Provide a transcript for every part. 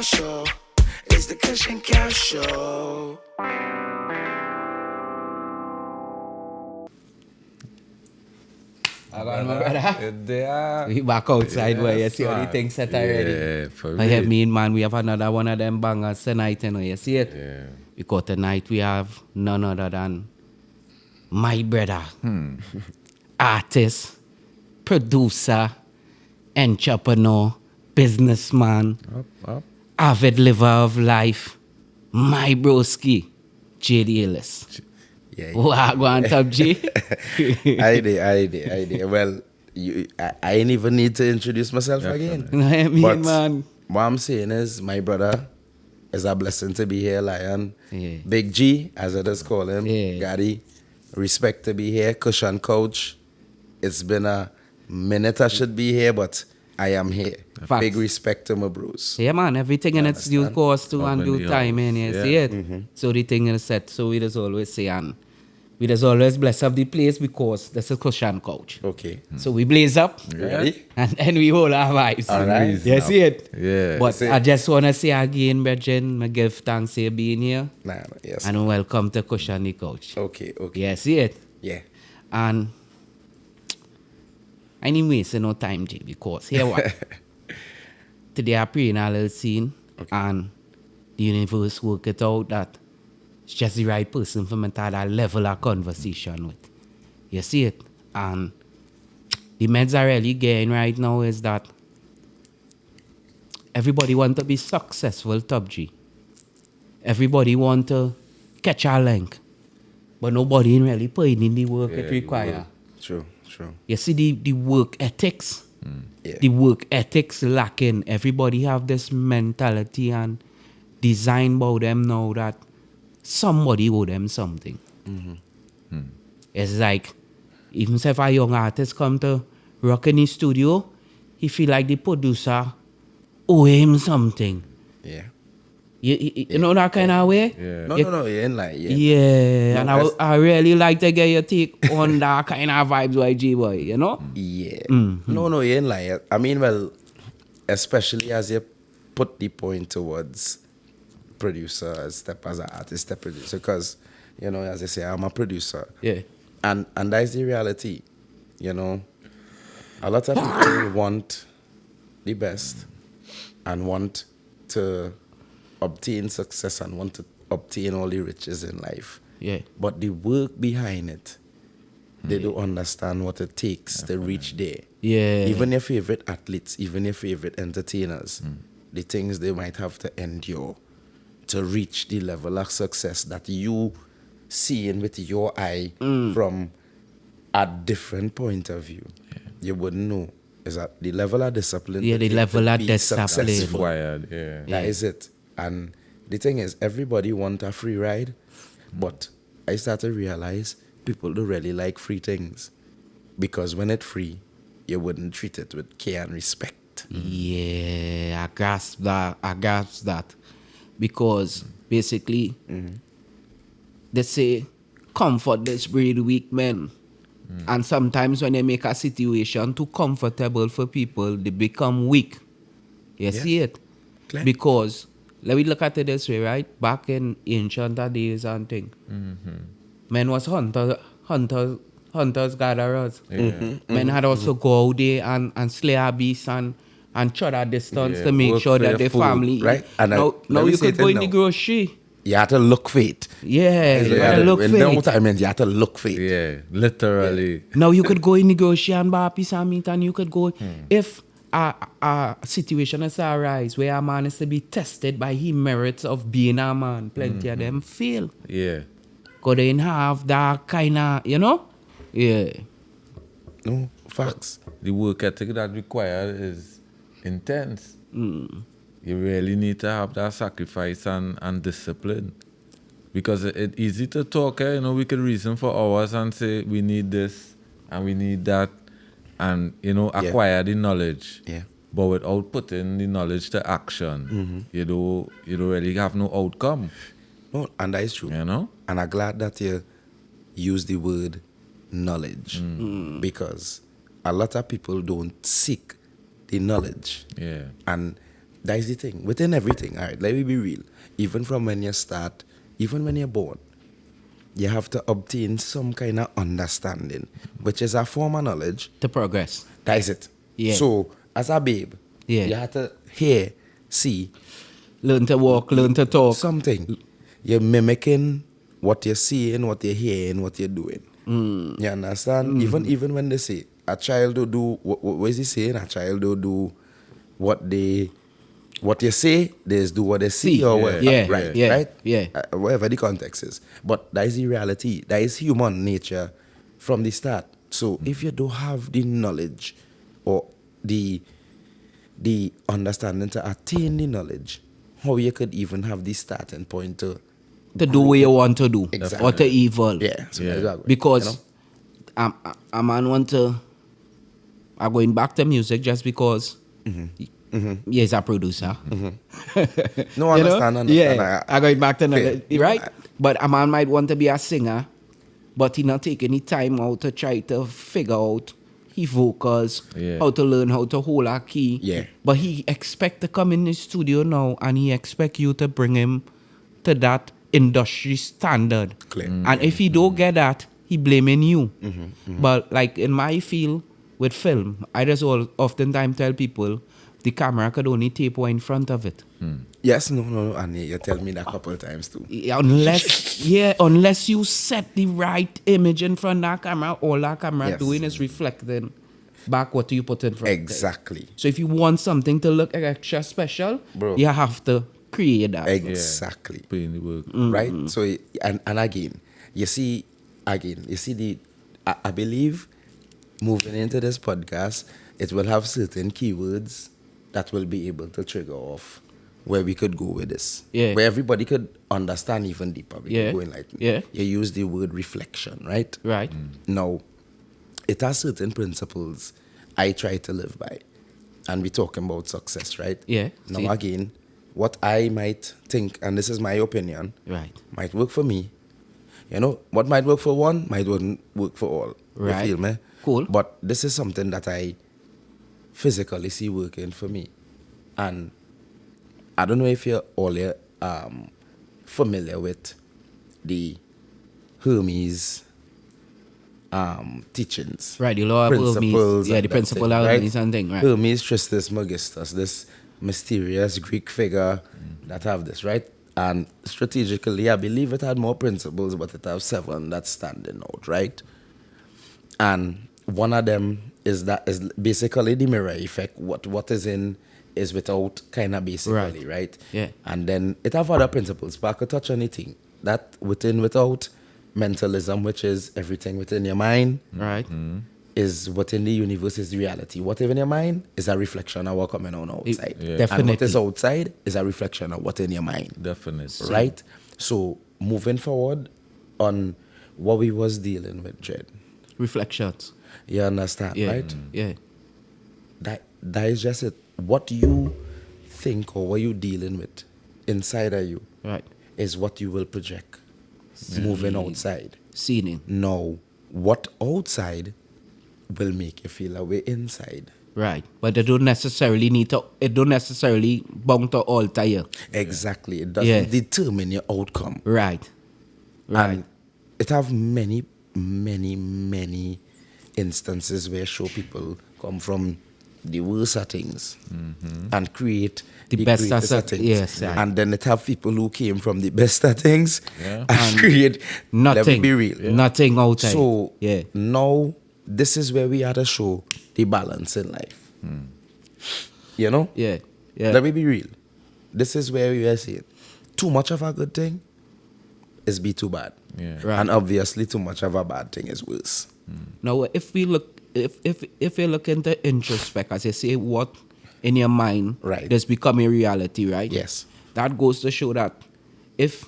Cow Show. It's the Kush and Cow Show. We back outside where you see all the things set already. Yeah, for I have real. me, man, we have another one of them bangers tonight, you know, you see it? Yeah. Because tonight we have none other than my brother, artist, producer, entrepreneur, businessman, Up. avid liver of life, my broski, JD Ellis. Yeah. Wagwan top G. I did. Well, I ain't even need to introduce myself again. I mean, But man. what I'm saying is, my brother is a blessing to be here, Lion. Yeah. Big G, as others call him. Yeah. Gaddy, respect to be here. Cushion coach. It's been a minute I should be here, but I am here. Facts. Big respect to my bros. Yeah, man, everything in its due understand? course to and Up in due the time, house. and you Yeah. see it. So the thing is set. So we just always say, and we just always bless up the place because this is Cushion Couch. Okay. So we blaze up, Ready? and we hold our vibes. All right. You see it? Yeah. But See it. I just want to say again, Bridget, I give thanks for being here, Nah, yes. and welcome to Cushion the Couch. Okay. Yeah, see it? Yeah. And I ain't wasting no time, G, because here what? Today I pray in a little scene, and the universe work it out that it's just the right person for me to have that level of conversation with. You see it? And the meds are really getting right now is that everybody want to be successful, top G. Everybody want to catch a link, but nobody really putting in the work it require. True. You see the work ethics, Yeah. the work ethics lacking. Everybody have this mentality and design about them now that somebody owe them something. It's like, even if a young artist come to rock in his studio, he feel like the producer owe him something. Yeah. You know that kind of way? Yeah. No, You- you ain't like, yeah. Yeah, No, and that's- I really like to get your take on that kind of vibes, YG boy, you know? Yeah. No, you ain't lying. I mean, well, especially as you put the point towards producer, as an artist, step producer, because, you know, as I say, I'm a producer. Yeah. And that's the reality, you know. A lot of people want the best and want to obtain success and want to obtain all the riches in life. Yeah. But the work behind it, they don't understand what it takes to reach there. Yeah. Even your favorite athletes, even your favorite entertainers, the things they might have to endure to reach the level of success that you seeing with your eye from a different point of view. You wouldn't know. Is that the level of discipline? Yeah, to the take level to of be discipline. successful. Required, yeah. That is it. And the thing is, everybody want a free ride, but I started to realize people don't really like free things. Because when it's free, you wouldn't treat it with care and respect. Yeah, I grasp that. Because basically, they say, comfort does breed weak men. And sometimes when they make a situation too comfortable for people, they become weak. You see it? Clear. Because, let me look at it this way, right? Back in ancient days and thing, men was hunters, gatherers. Men had also go out there and slay a beast and trot a distance Yeah, to make work sure for that your their food, family. right? And now let me you say could it go in now. the grocery. You have to look for it. Yeah, you gotta look in for no it. time, you have to look for it. Yeah, literally. Now you could go in the grocery and buy a piece of meat, and you could go if a situation is arise where a man is to be tested by his merits of being a man. Plenty of them fail. Yeah. Cause they didn't have that kind of, you know? Yeah. No, facts. The work ethic that required is intense. You really need to have that sacrifice and discipline. Because it's easy to talk, you know, we could reason for hours and say we need this and we need that and, you know, acquire the knowledge. Yeah. But without putting the knowledge to action, you don't really have no outcome, No, and that is true. you know? And I'm glad that you use the word knowledge because a lot of people don't seek the knowledge. Yeah. And That is the thing. Within everything, all right, let me be real. Even from when you start, even when you're born, you have to obtain some kind of understanding, which is a form of knowledge. To progress. That is it. Yeah. So, as a babe, Yeah. you have to hear, see, Learn to walk, learn to talk. something. You're mimicking what you're seeing, what you're hearing, what you're doing. You understand? Even when they say a child will do, what is he saying? A child will do what you say, they just do what they see, See. or Yeah. whatever. Yeah. Right, Yeah. right? Yeah. Whatever the context is. But that is the reality. That is human nature from the start. So if you don't have the knowledge or the understanding to attain the knowledge, how you could even have the starting point to do what you want to do. Exactly. Or to evolve. yeah, so Yeah. exactly. Because You know? a man want to. I'm going back to music just because he's a producer. No, You know? understand. Yeah, I'm going back to another, Fair. right? But a man might want to be a singer, but he not take any time out to try to figure out his vocals, Yeah. how to learn how to hold a key. Yeah. But he expect to come in the studio now and he expect you to bring him to that industry standard. Clear. And if he don't get that, he blaming you. Mm-hmm. But like in my field with film, I just oftentimes tell people the camera could only tape one in front of it. Yes, no, and you tell me that a couple of times too. Unless you set the right image in front of that camera, all that camera Yes. doing is reflecting back what you put in front. Exactly. So if you want something to look extra special, Bro. you have to create that. Exactly. Put in the work. Right? So, and again, you see I believe moving into this podcast, it will have certain keywords that will be able to trigger off where we could go with this. Yeah. Where everybody could understand even deeper. We Yeah. could go in like, Yeah. you use the word reflection, right? Right. Now, it has certain principles I try to live by. And we're talking about success, right? Yeah. Now, See? again, what I might think, and this is my opinion, Right. might work for me. You know, what might work for one might wouldn't work for all. Right. You feel me? Cool. But this is something that I physically see working for me. And I don't know if you're all familiar with the Hermes teachings. Right, the law of Hermes. Principles Yeah, and the that principle thing, of right? Hermes and thing, right. Hermes Tristis Megistus, this mysterious Greek figure that have this, right? And strategically, I believe it had more principles, but it has 7 that's standing out, right? And one of them is basically the mirror effect. What is in is without, kind of basically, right? Yeah. And then it have other principles, but I could touch anything. That within, without, mentalism, which is everything within your mind, Right. is what in the universe is reality. Whatever in your mind is a reflection of what coming on outside. Yeah. And Definitely. what is outside is a reflection of what in your mind. Definitely. Right? So moving forward on what we was dealing with, Jed. Reflections. You understand, Yeah. right? Yeah. That is just it. What you think or what you dealing with inside of you Right. is what you will project moving outside. Seen it. Now, what outside will make you feel a way inside. Right. But it don't necessarily bound to alter you. Exactly. It doesn't Yeah. determine your outcome. Right. Right. And it have many instances where show people come from the worst settings and create The best greatest settings. Yes, right. And then it have people who came from the best settings Yeah. and create Let me Nothing. be real. Nothing outside. So yeah. now this is where we had to show the balance in life. You know? Yeah. Yeah. Let me be real. This is where we are saying too much of a good thing is be too bad. Yeah. Right. And obviously too much of a bad thing is worse. Now, if we look, if you look into introspect, as you say, what in your mind Right. is becoming reality, right? Yes. That goes to show that if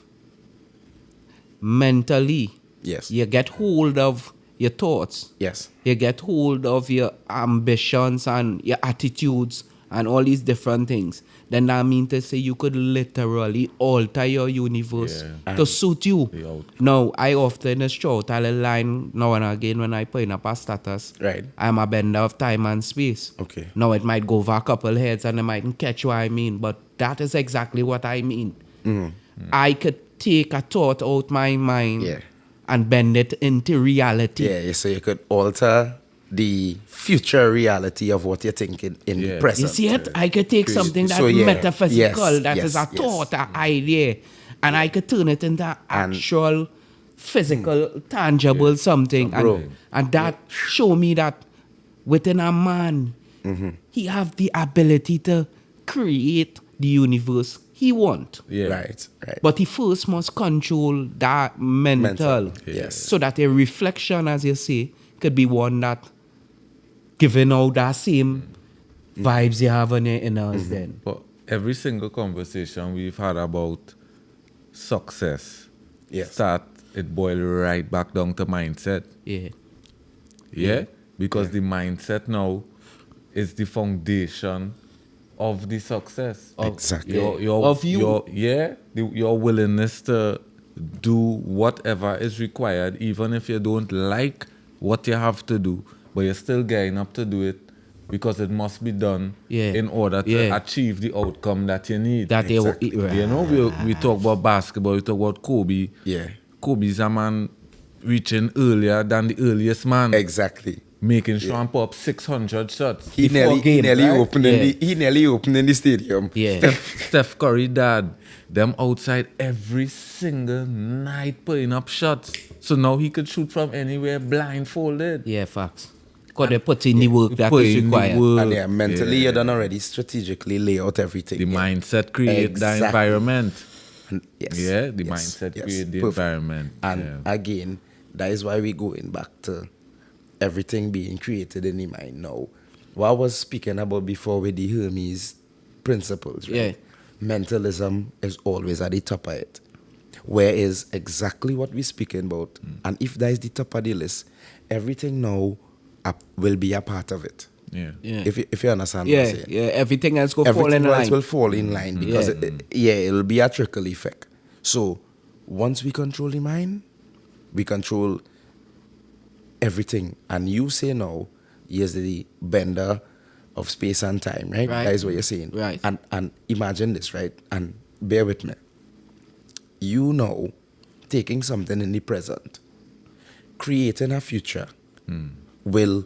mentally Yes. you get hold of your thoughts, Yes. you get hold of your ambitions and your attitudes and all these different things, then that means to say you could literally alter your universe to suit you. The outcome. Now, I often shout a line now and again when I put up a status. Right. I'm a bender of time and space. Okay. Now, it might go over a couple heads and they mightn't catch what I mean, but that is exactly what I mean. I could take a thought out my mind Yeah. and bend it into reality. Yeah, so you could alter the future reality of what you're thinking in the Yeah. present. You see it? I could take something that's So, yeah. metaphysical, Yes, that yes, is a yes. thought, an idea, and I could turn it into And- actual, physical, tangible something. Bro. And that show me that within a man, he have the ability to create the universe he want. Yeah. Right. But he first must control that mental. Yes. So that a reflection, as you say, could be one that giving out that same vibes you have on your inners then. But every single conversation we've had about success, Yes. it boil right back down to mindset. Yeah. Yeah? Because the mindset now is the foundation of the success. Exactly. Of you. Your willingness to do whatever is required, even if you don't like what you have to do, but you're still getting up to do it because it must be done in order to achieve the outcome that you need. That they will eat, You know, we talk about basketball, we talk about Kobe. Yeah. Kobe's a man reaching earlier than the earliest man. Exactly. Making sure and put up 600 shots. He nearly right? opened in the stadium. Yeah. Steph Curry dad, them outside every single night putting up shots. So now he could shoot from anywhere blindfolded. Yeah, facts. Because they put in the work that Put is in the required. work. And yeah, mentally you done already strategically lay out everything. The mindset create the Exactly. environment. And yes. Yeah, the yes, mindset yes, create the perfect. environment. And again, that is why we're going back to everything being created in the mind now. What I was speaking about before with the Hermes principles, right? Yeah. Mentalism is always at the top of it. Where is exactly what we're speaking about. And if that is the top of the list, everything now will be a part of it. Yeah. Yeah. If you understand what I'm saying. Yeah, everything else go fall Everything in else line. will fall in line because it'll be a trickle effect. So once we control the mind, we control everything. And you say now, here's the bender of space and time, right? Right. That is what you're saying. Right. And imagine this, right? And bear with me. You know, taking something in the present, creating a future will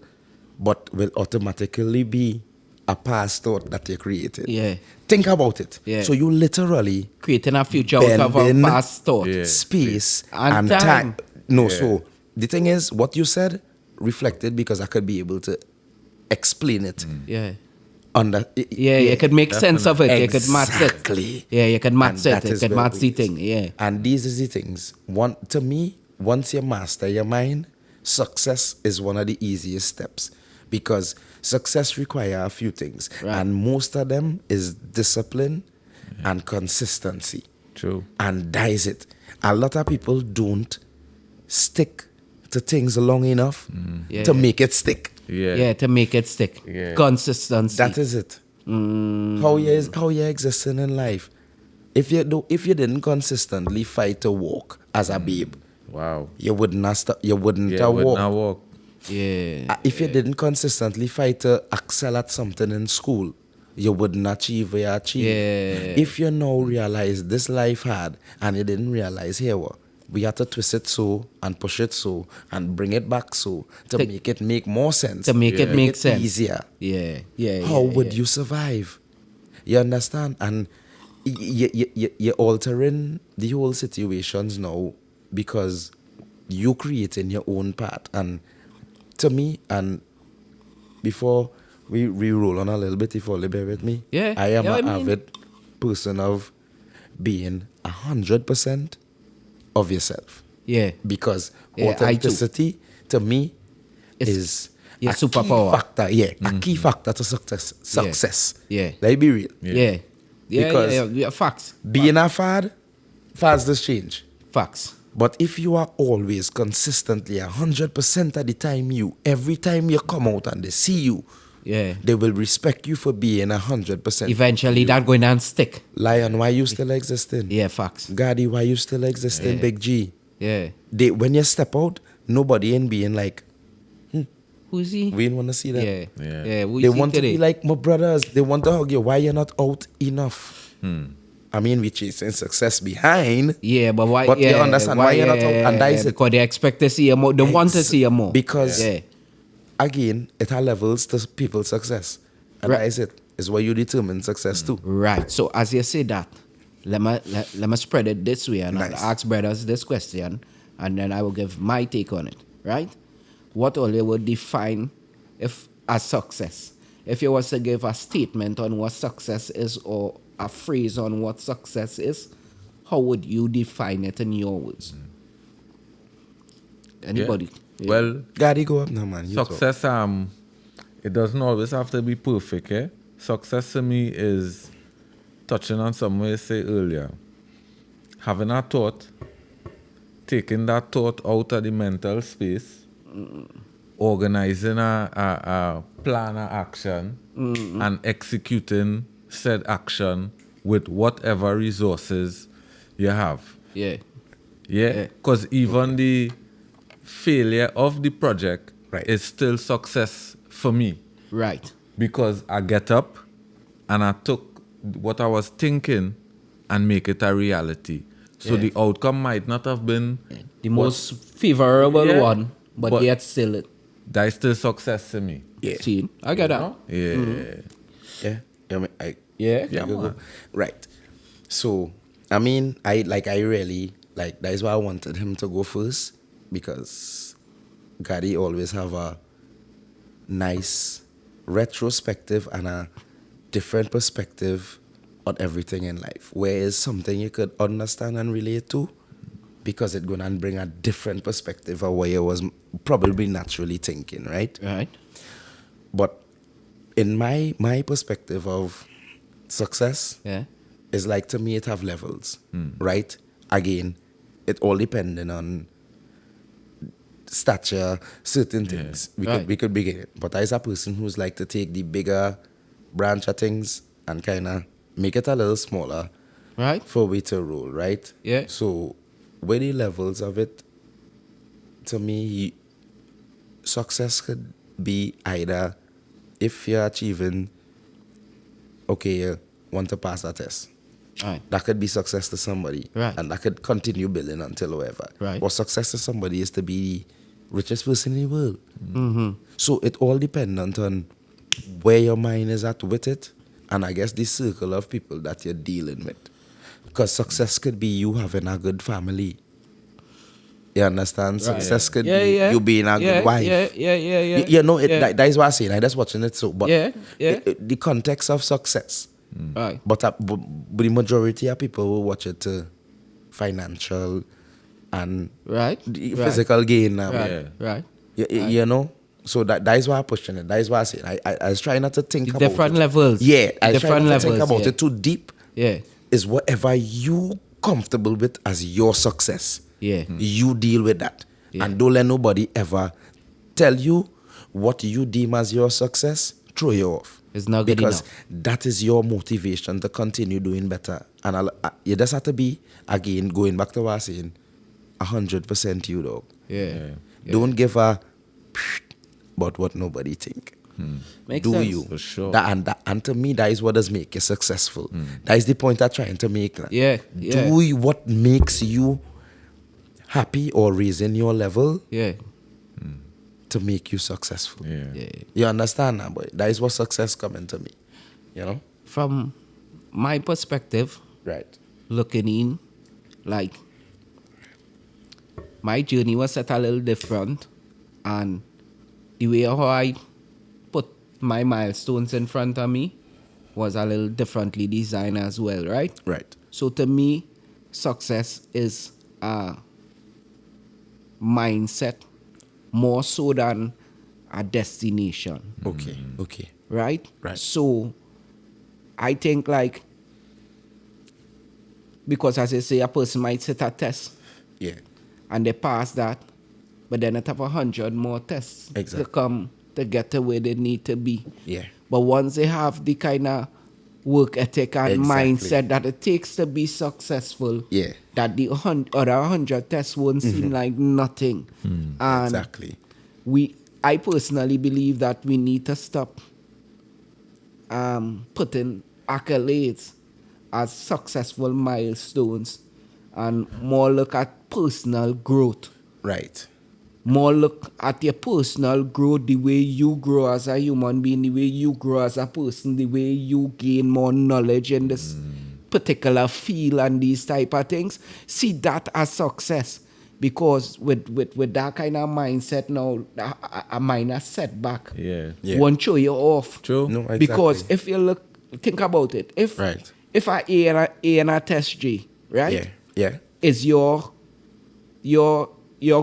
automatically be a past thought that you created. Yeah. Think about it. Yeah. So you literally Creating a future out of a bending past thought. Yeah. space And and time. time. No, so the thing is, what you said reflected because I could be able to explain it Yeah. under. Yeah, you could make sense of it. You could match it. Exactly. Yeah, you could match And it. that You is could where match the it is. thing. Yeah. And these are the things. To me, once you master your mind, success is one of the easiest steps because success requires a few things. Right. And most of them is discipline and consistency. True. And that is it. A lot of people don't stick to things long enough Yeah, to yeah. make it stick. Yeah. Yeah, to make it stick. Yeah. Consistency. That is it. How you existing in life. If you didn't consistently fight to walk as a babe, Wow. you would not you wouldn't Yeah, have would walked. not walk. Yeah. If you didn't consistently fight to excel at something in school, you wouldn't achieve what you achieve. Yeah. If you now realize this life hard and you didn't realize here what we have to twist it so and push it so and bring it back so to make it make more sense. To make it make sense. easier. Yeah. Yeah. How yeah, would yeah. you survive? You understand? And you're altering the whole situations now because you creating your own path. And to me, and before we roll on a little bit, if you bear with me, Yeah, I am yeah, an I mean- avid person of being 100% of yourself. Yeah. Because Yeah, I too. authenticity to me It's is your a superpower. key factor. Yeah, a key factor to success. Yeah. Let me be real. Yeah. Yeah. Because- yeah. Facts. Being a fad, fads does change. Facts. But if you are always consistently 100% of the time every time you come out and they see you, Yeah. They will respect you for being 100%. Eventually, that going to stick. Lion, why you still existing? Yeah, facts. Gaddy, why you still existing? Yeah. Big G. Yeah. When you step out, nobody ain't being like, Who's he? we ain't want to see them. Yeah. Yeah. Yeah. Who's They he want to today? be like my brothers. They want to hug you. Why you're not out enough? I mean, we chasing success behind. Yeah, but why? But yeah, you understand why you're not out, and that is it. Because they expect to see you more. They want to see you more. Because yeah, again, it has levels to people's success, and Right. that is it. It's where you determine success too. right. So as you say that, let me spread it this way, and Nice. I'll ask brothers this question, and then I will give my take on it. Right? What all you would define if as success? If you was to give a statement on what success is, or a phrase on what success is, how would you define it in your words? Anybody? Yeah. Well, Gaddy, go up now, man. You talk. success, it doesn't always have to be perfect, eh? Success to me is touching on something you say earlier. Having a thought, taking that thought out of the mental space, organizing a plan of action, and executing said action with whatever resources you have. yeah. Yeah, because even the failure of the project Right. is still success for me, Right. because I get up and I took what I was thinking and make it a reality. So Yeah. the outcome might not have been The most favorable Yeah, one, but yet still it. that is still success to me. Yeah. See, I get that. No? Yeah. Yeah. Yeah. Yeah. Yeah, You go. man. Right. So, I mean, I really like that is why I wanted him to go first, because Gaddy always have a nice retrospective and a different perspective on everything in life. Where is something you could understand and relate to, because it's gonna bring a different perspective of where you was probably naturally thinking, right? Right. But in my perspective of success, Yeah. is like, to me, it have levels, right? Again, it all depending on stature, certain things. Right. We could begin it. But as a person who's like to take the bigger branch of things and kind of make it a little smaller Right. for we to roll, right? Yeah. So, with the levels of it, to me, success could be either if you're achieving, okay, you want to pass a test. Right. That could be success to somebody. Right. And that could continue building until whoever. Right. But success to somebody is to be the richest person in the world. Mm-hmm. So it all dependent on where your mind is at with it, and I guess the circle of people that you're dealing with. Because success could be you having a good family. You understand? Right. Success could Yeah, be yeah. you being a Yeah, good wife. yeah. You know, Yeah. that is what I'm saying. I just watching it. So, but Yeah, yeah. the context of success. Right. But the majority of people will watch it to financial and Right. the Right. physical gain. Right. Yeah. Right. You know? So that is why I'm pushing it. That is why I say I was trying not to think The about different it. levels. Yeah, I was trying Different not to think levels, about yeah. it too deep. Yeah. Is whatever you comfortable with as your success. Yeah. You deal with that. Yeah. And don't let nobody ever tell you what you deem as your success, throw you off. It's not good because enough. that is your motivation to continue doing better. And you just have to be, again, going back to what I was saying, 100% you, dog. Yeah. Don't give a about what nobody think. Makes Do sense. you? For sure. And to me, that is what does make you successful. That is the point I'm trying to make. Yeah. Yeah. Do you, what makes you happy or raising your level Yeah. to make you successful. Yeah. Yeah. You understand now, boy? That is what success coming to me. You know? From my perspective, Right. looking in, like my journey was set a little different, and the way how I put my milestones in front of me was a little differently designed as well, right? Right. So to me, success is a mindset more so than a destination, Okay. Okay. right? Right. So I think like, because as I say, a person might sit a test Yeah. and they pass that, but then it have 100 more tests to Exactly. come to get to where they need to be. Yeah. But once they have the kind of work ethic and Exactly. mindset that it takes to be successful, Yeah. that the other 100 tests won't seem like nothing. And Exactly. I personally believe that we need to stop putting accolades as successful milestones and more look at personal growth. Right. More look at your personal growth, the way you grow as a human being, the way you grow as a person, the way you gain more knowledge in this particular field and these type of things. See that as success. Because with that kind of mindset now, a minor setback Yeah. Yeah. won't show you off. True. No, exactly. Because if you think about it, if Right. if a A and a test G, right, Yeah. Yeah. is your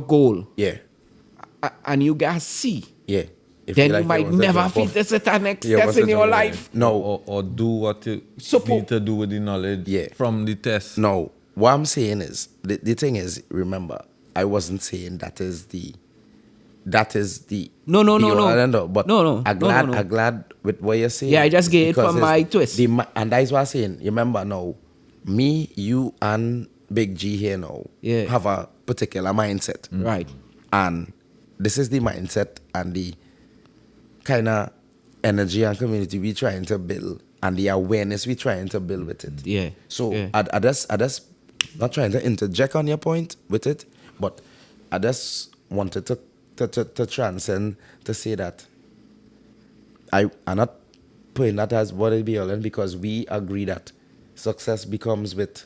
goal, Yeah. and you get a C, Yeah. If then like you might want to never jump fit off- this at the next Yeah, test what's in it your called? life. No. Or do what you Support. need to do with the knowledge Yeah. from the test. No, what I'm saying is the thing is, remember, I wasn't saying that is the No, no, be no, all no. and all, but No, no, I'm no, glad no, no. I'm glad with what you're saying. Yeah, I just gave it because from it's my twist. and that's what I'm saying. Remember now, me, you, and Big G here now Yeah. have a particular mindset, Right. and this is the mindset and the kind of energy and community we trying to build and the awareness we trying to build with it. Yeah. So Yeah. I just not trying to interject on your point with it, but I just wanted to transcend to say that I'm not putting that as what it be all in, because we agree that success becomes with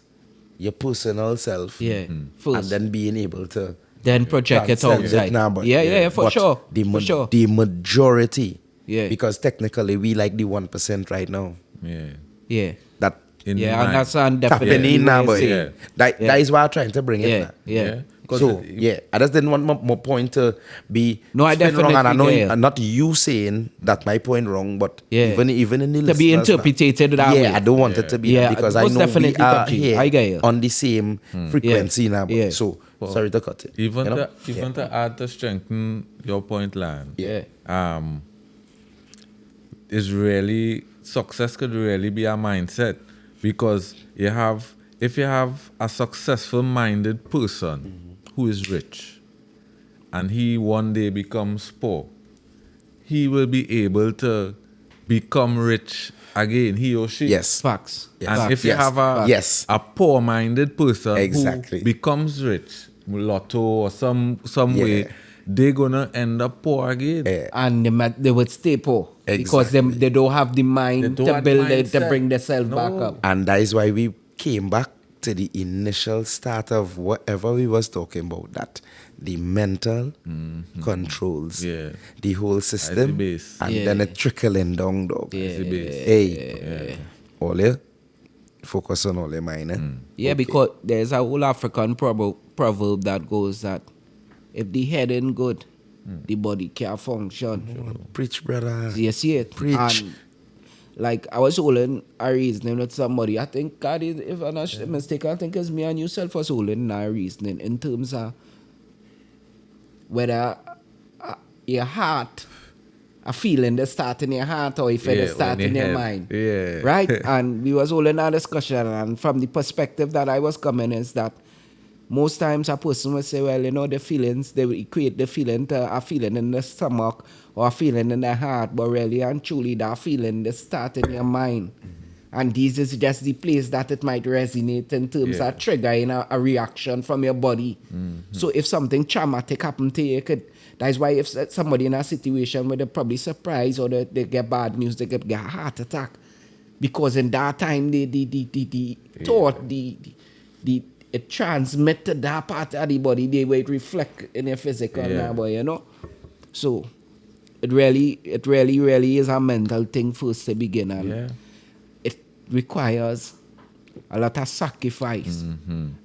your personal self, Yeah. and First. then being able to Then project it transcend outside. now, but- Yeah, for but sure. The, For sure. the majority, Yeah. because technically we like the 1% right now. Yeah. Yeah. That In Yeah, mind. and that's definitely happening now, what I boy. say. Yeah. That Yeah. is why I'm trying to bring it. Yeah, now. yeah. So yeah, I just didn't want more point to be No, I spin wrong, and I know definitely get it. not you saying that my point wrong, but Yeah. even in the To be listeners now. interpreted that yeah, way. I don't want it to be Yeah, that, because I most know definitely, we are PUBG. here I get you. on the same frequency now. Yeah. So sorry to cut it. Even you know? to add to strengthen your point, Lan. Yeah. Is really success could really be a mindset, because if you have a successful minded person who is rich and he one day becomes poor, he will be able to become rich again, he or she. Yes. Facts. Yes. And Facts. if you Yes. have Yes. a poor-minded person Exactly. who becomes rich, lotto or some Yeah. way, they're gonna end up poor again. Yeah. And they would stay poor because they don't have the mind They don't to have build it, to mindset. bring themselves back No. up. And that is why we came back to the initial start of whatever we was talking about, that the mental controls Yeah. the whole system, base. and Yeah. then it trickling down, dog. That's the base. Hey, all you focus on all your mind. Yeah, because there's a whole African proverb that goes that if the head ain't good, the body can't function. Preach, brother. You see it? Preach. And like I was holding a reasoning with somebody. I think, God, if I'm not mistaken, I think it's me and yourself was holding a reasoning in terms of whether your heart, a feeling that start in your heart, or if Yeah, it start when in your your head. mind. Yeah. Right? And we was holding a discussion, and from the perspective that I was coming is that most times a person will say, well, the feelings, they will equate the feeling to a feeling in the stomach or a feeling in the heart, but really and truly that feeling that start in your mind. And this is just the place that it might resonate in terms of triggering a reaction from your body. So if something traumatic happened to you, that's why if somebody in a situation where they're probably surprised or they get bad news, they could get a heart attack. Because in that time, the thought, it transmitted that part of the body, they will reflect in your physical now, So it really is a mental thing first to begin. And it requires a lot of sacrifice.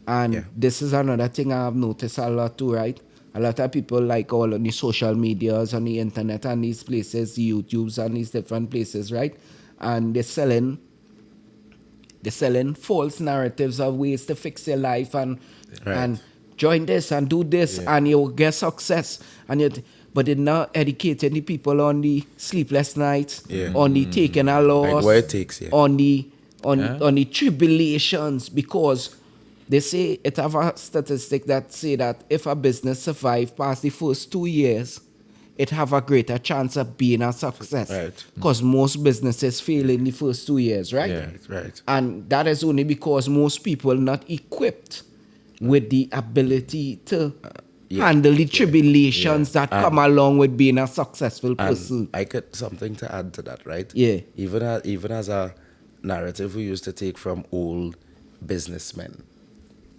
And this is another thing I have noticed a lot too, right? A lot of people like all on the social medias, on the internet and these places, the YouTubes and these different places, right? And they're selling false narratives of ways to fix your life and join this and do this and you'll get success. but they're not educating the people on the sleepless nights, Yeah. on the taking a loss, Like what it takes, yeah. on the Yeah. on the tribulations, because they say it have a statistic that say that if a business survive past the first 2 years, it have a greater chance of being a success. Right. Because most businesses fail in the first 2 years, right? Yeah. Right. And that is only because most people not equipped with the ability to Yeah. handle the tribulations that come along with being a successful person. And I could something to add to that, right? Yeah. Even as a narrative we used to take from old businessmen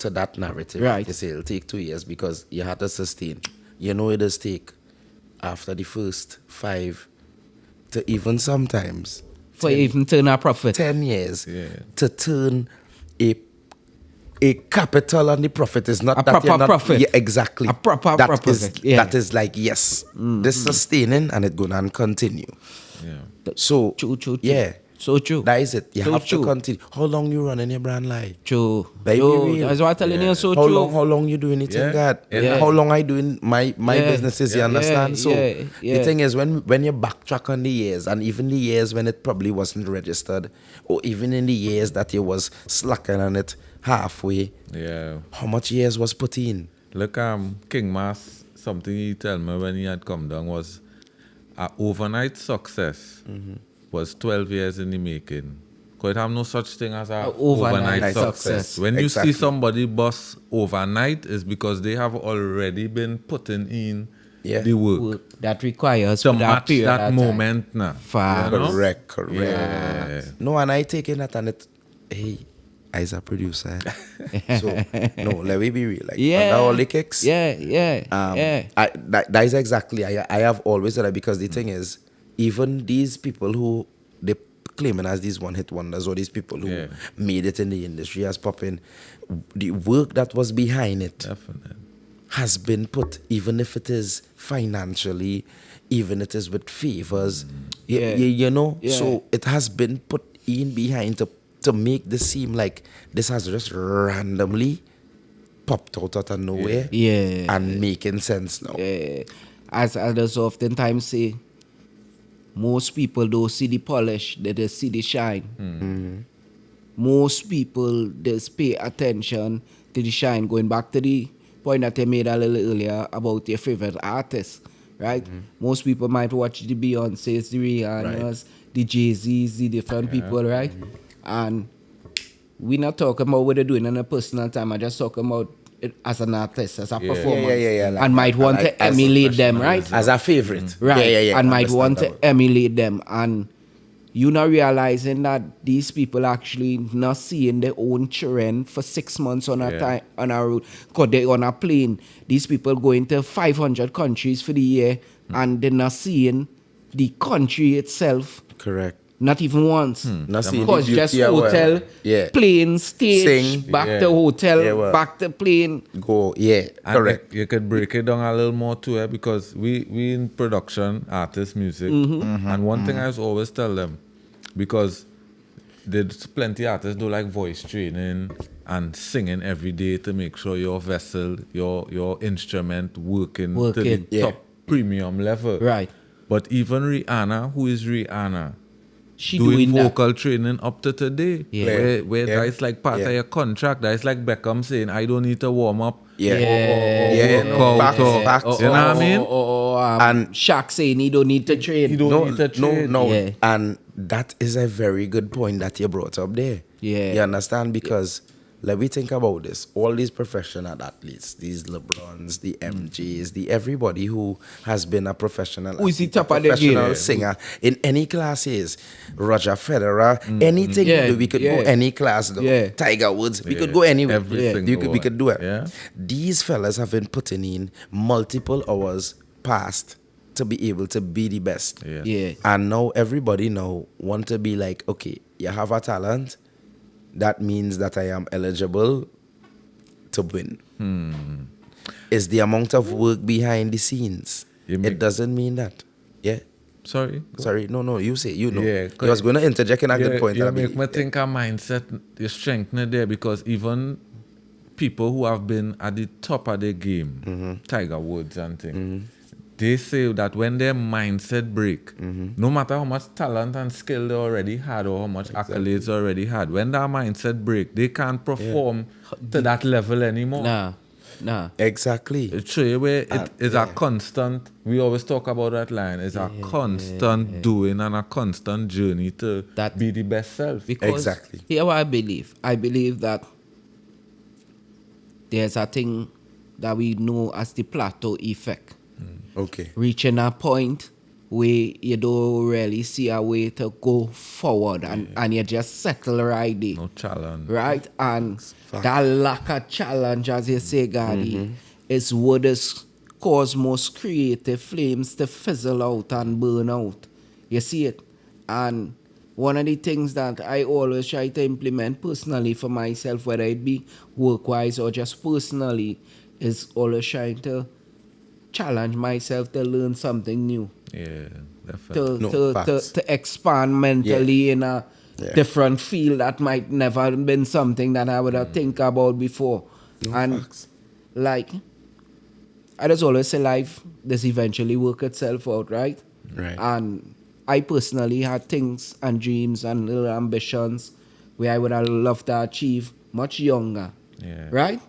to that narrative. Right. They say it'll take 2 years because you had to sustain. You know it does take after the first 5 to even sometimes For even turn a profit. 10 years Yeah. to turn a capital and the profit is not A that proper you're not, profit. Yeah, exactly. A proper That profit, is- yeah. That is like, yes, this sustaining and it gonna continue. Yeah. So, True. yeah. So true. That is it. You So have true. to continue. How long you running your brand like? True. Baby, Yo, real. that's what I'm telling you. So How true. long you doing it Yeah. in that? Yeah. How long I doing my Yeah. businesses, you Yeah. understand? So Yeah. the thing is when you backtrack on the years and even the years when it probably wasn't registered, or even in the years that you was slacking on it halfway, Yeah. how much years was put in? Look, King Mas, something he tell me when he had come down was a overnight success was 12 years in the making. Because it have no such thing as a Overnight overnight success. success. When you Exactly. see somebody bust overnight, is because they have already been putting in Yeah. the work Work that requires to for that match period that of time. moment now. Fast. You know? Correct. Yeah. No, and I taking that and it, hey, as a producer. So no, let me be real. Like Yeah. under all the kicks. Yeah. That is exactly I have always said that because the thing is, even these people who they claiming as these one hit wonders or these people who Yeah. made it in the industry as popping, the work that was behind it Definitely. has been put, even if it is financially, even it is with favors, Yeah. you know. Yeah. So it has been put in behind to make this seem like this has just randomly popped out of nowhere, Yeah. and making sense now. As others oftentimes say, most people don't see the polish, they just see the shine. Most people just pay attention to the shine. Going back to the point that I made a little earlier about your favorite artist, right? Most people might watch the Beyoncés, the Rihannas, the Jay-Z's, the different people, right? And we're not talking about what they're doing in a personal time. I'm just talking about it as an artist, as a performance. Yeah, like and might that. want Like to as emulate them, right? As a favorite, Right. And might want to understandable. emulate them. And you not realizing that these people actually not seeing their own children for 6 months on a Yeah. time on a road. Because they're on a plane. These people going to 500 countries for the year and they're not seeing the country itself, Correct. not even once. Not seeing the Because beauty just of where- hotel, yeah. plane, stage, Sing. back Yeah. to hotel, Yeah, well. back to plane. Go, yeah, And correct. You could break it down a little more too, because we in production, artists, music, and one thing I always tell them, because there's plenty of artists do like voice training and singing every day to make sure your vessel, your instrument working to Working. the top premium level. Right. But even Rihanna, who is Rihanna? She doing doing that. vocal training up to today. Yeah. Where Yeah. that's like part Yeah. of your contract. That's like Beckham saying, I don't need to warm up. Yeah. Yeah. Work out, Facts, or- facts. You know what I mean? And- Shaq saying he don't need to train. He don't No, need to train. no. Yeah. And that is a very good point that you brought up there. Yeah. You understand? Because let me think about this. All these professional athletes, these LeBrons, the MJs, the everybody who has been a professional Who is the athlete, top a of the game? professional Yeah. singer in any classes. Roger Federer, anything Yeah, you do, we could go yeah. any class though. Yeah. Tiger Woods, we Yeah. could go anywhere. Every Yeah. single We could do it. Yeah. These fellas have been putting in multiple hours past to be able to be the best. Yeah. Yeah. And now everybody now want to be like, okay, you have a talent. That means that I am eligible to win. It's the amount of work behind the scenes. You make- It doesn't mean that. Yeah. Sorry. Sorry. No. You say. You know. Yeah, I was going to interject in a good point. You I make believe. me think our mindset is strengthened there, because even people who have been at the top of their game, Tiger Woods and things, they say that when their mindset break, no matter how much talent and skill they already had or how much accolades they already had, when that mindset break, they can't perform to that level anymore. Nah. Exactly. It's true, where it is a constant, we always talk about that line, it's a constant doing and a constant journey to be the best self. Because Exactly. here what I believe. I believe that there's a thing that we know as the plateau effect. Okay. Reaching a point where you don't really see a way to go forward and you just settle right there. No challenge. Right? And that lack of challenge, as you say, Gadi, is what has caused most creative flames to fizzle out and burn out. You see it? And one of the things that I always try to implement personally for myself, whether it be work-wise or just personally, is always trying to challenge myself to learn something new. Yeah, definitely. To expand mentally in a different field that might never have been something that I would have think about before. Facts. Like, I just always say life does eventually work itself out, right? Right. And I personally had things and dreams and little ambitions where I would have loved to achieve much younger. Yeah. Right?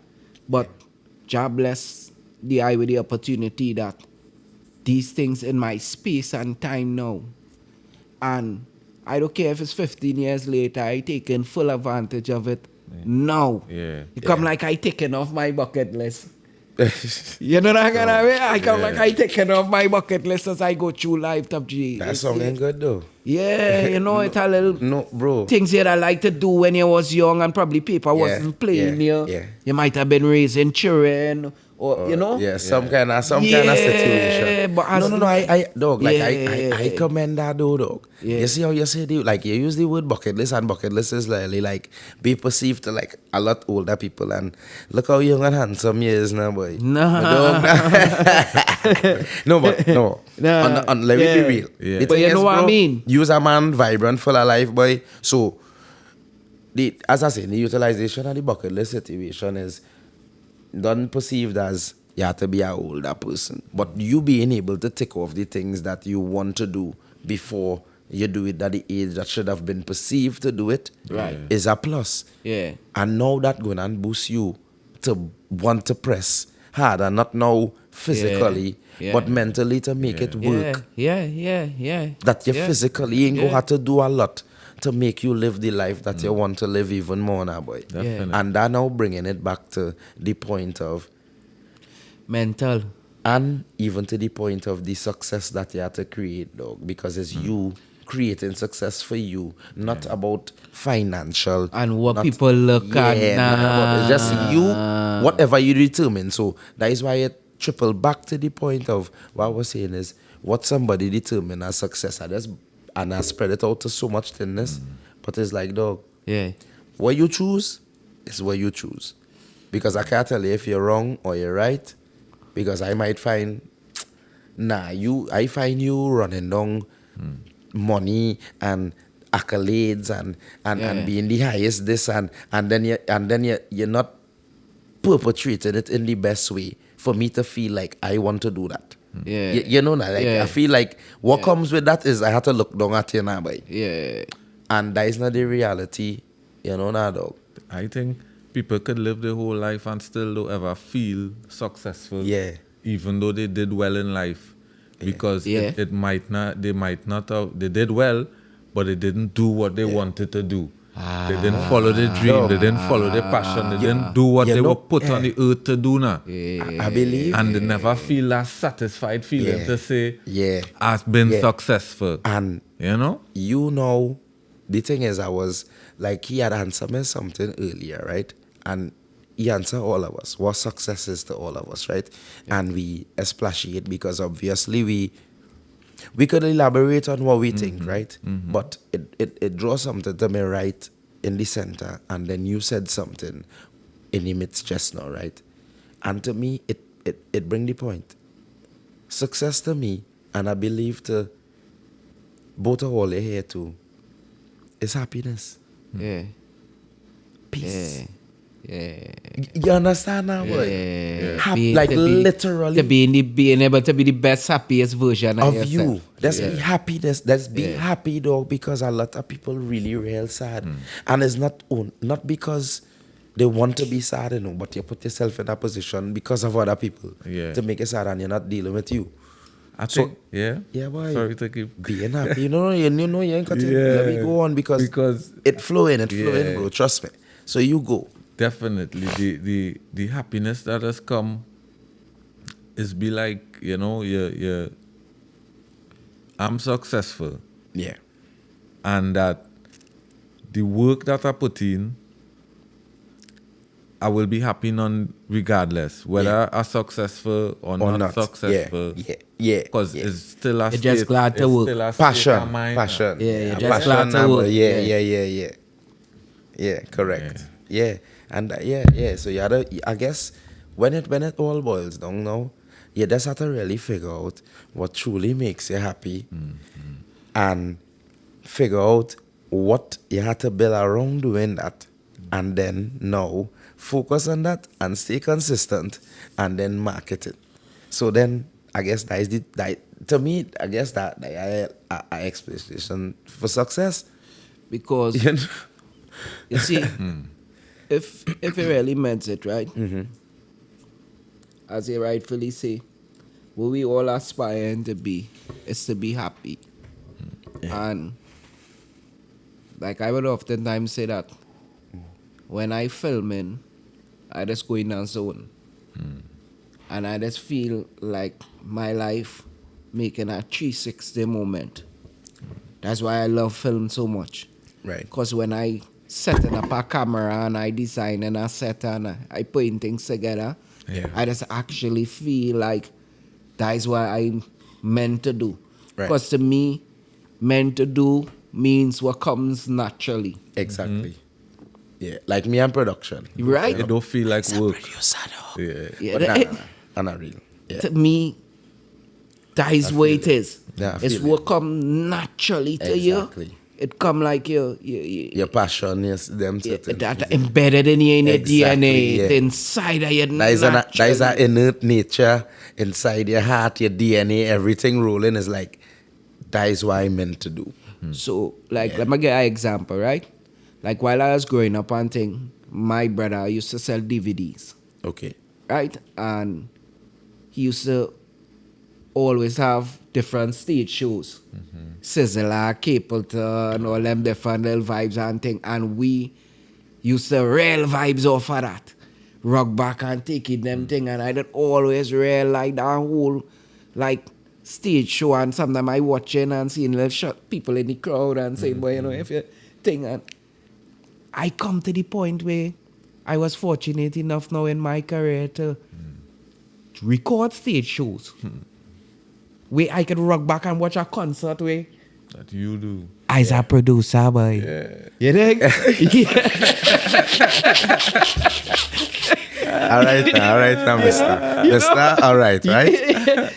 But God bless the eye with the opportunity that these things in my space and time now. And I don't care if it's 15 years later, I taking full advantage of it now. Yeah. It come like I taking off my bucket list. You know what I'm gonna mean? I come like I taking off my bucket list as I go through life, Top G. That song ain't good though. Yeah, you know, it's a little No, bro. things that I like to do when you was young and probably people wasn't playing you. yeah. You might have been raising children or you know. Yeah, some kind of situation. But No, I dog, like Yeah. I commend that though, dog. Yeah. You see how you say like you use the word bucket list, and bucket list is really like be perceived to like a lot older people, and look how young and handsome he is now, boy. Nah. No, but no. Nah. Let me be real. Yeah. The But thing you know is, what I bro, mean? Use a man vibrant, full of life, boy. So as I say, the utilization of the bucket list situation is done perceived as you have to be an older person. But you being able to tick off the things that you want to do before you do it at the age that should have been perceived to do it Right. is a plus. Yeah. And now that going and boost you to want to press harder, not now physically, Yeah. but mentally to make it work. Yeah. That you Yeah. physically ain't Yeah. go have to do a lot to make you live the life that you want to live even more now, boy. Definitely. And that now bringing it back to the point of, Mental. and even to the point of the success that you have to create, dog, because it's you creating success for you, not about financial. And what not- people look at. not about, it's just you, whatever you determine. So that is why it triple back to the point of what I was saying is what somebody determine as success. And I spread it out to so much thinness. But it's like, dog, Yeah. what you choose is what you choose. Because I can't tell you if you're wrong or you're right. Because I might find, I find you running down money and accolades and being the highest this and then you're not perpetrating it in the best way for me to feel like I want to do that. Yeah. You know, like Yeah. I feel like what comes with that is I have to look down at you now, boy. Yeah. And that is not the reality, you know, now, dog. I think people could live their whole life and still don't ever feel successful. Yeah. Even though they did well in life. Because Yeah. it might not, they did well, but they didn't do what they wanted to do. They didn't follow their dream, they didn't follow their passion, they didn't do what they were put on the earth to do now. I believe. And they never feel that satisfied feeling to say, I've been successful. And you know? you know, the thing is, I was like, he had answered me something earlier, right? And he answered all of us what success is to all of us, right? And we splash it because obviously we could elaborate on what we think, right? But it draws something to me right in the center, and then you said something in the midst just now, right? And to me, it bring the point. Success to me, and I believe to both of all here too, is happiness. Yeah. Peace. Yeah. You understand that word? Like literally. Being able to be the best, happiest version of Of yourself. you. Let's be happy. Let's be happy, dog, because a lot of people really real sad. And it's not because they want to be sad, but you put yourself in that position because of other people to make it sad, and you're not dealing with you. I think, yeah, boy. Sorry to keep being happy. You ain't got to let me go on because it flowing, bro. Trust me. So you go. Definitely, the happiness that has come is be like, I'm successful. Yeah. And that the work that I put in, I will be happy regardless whether I'm successful or not successful. Yeah. Because it's still a You're just glad to work. Passion. Yeah, just glad to work. Yeah, correct. Yeah. And so I guess when it all boils down now, you just have to really figure out what truly makes you happy and figure out what you have to build around doing that, and then now focus on that and stay consistent and then market it. So then I guess that is to me, I guess that I expectation for success. Because you see, if it really meant it, right? As you rightfully say, what we all aspiring to be is to be happy. And like I would oftentimes say that when I filming, I just go in a zone. And I just feel like my life making a 360 moment. That's why I love film so much. Right. Because when I setting up a camera and I design and I set and I putting things together, I just actually feel like that is what I'm meant to do. Because to me, meant to do means what comes naturally. Exactly. Yeah, like me and production. Right? It don't feel like work. But not real. Yeah. To me, that is what it is. Yeah, it's what come naturally to you. It come like your passion, yes, them certain. That embedded in your DNA, it's inside of your that is an innate nature inside your heart, your DNA, everything rolling is like, that is what I meant to do. So, let me get an example, right? Like while I was growing up and thing, my brother used to sell DVDs. Okay. Right? And he used to always have different stage shows. Sizzler, Capleton, all them different little vibes and thing. And we used to real vibes off of that. Rock back and take it, them thing. And I did always real like that whole stage show. And sometimes I watching and seeing little shot people in the crowd and saying, boy, if you thing. And I come to the point where I was fortunate enough now in my career to record stage shows. Where I could rock back and watch a concert where that you do. As a producer, boy. Yeah. You think? All right, now, mister. Mister, all right?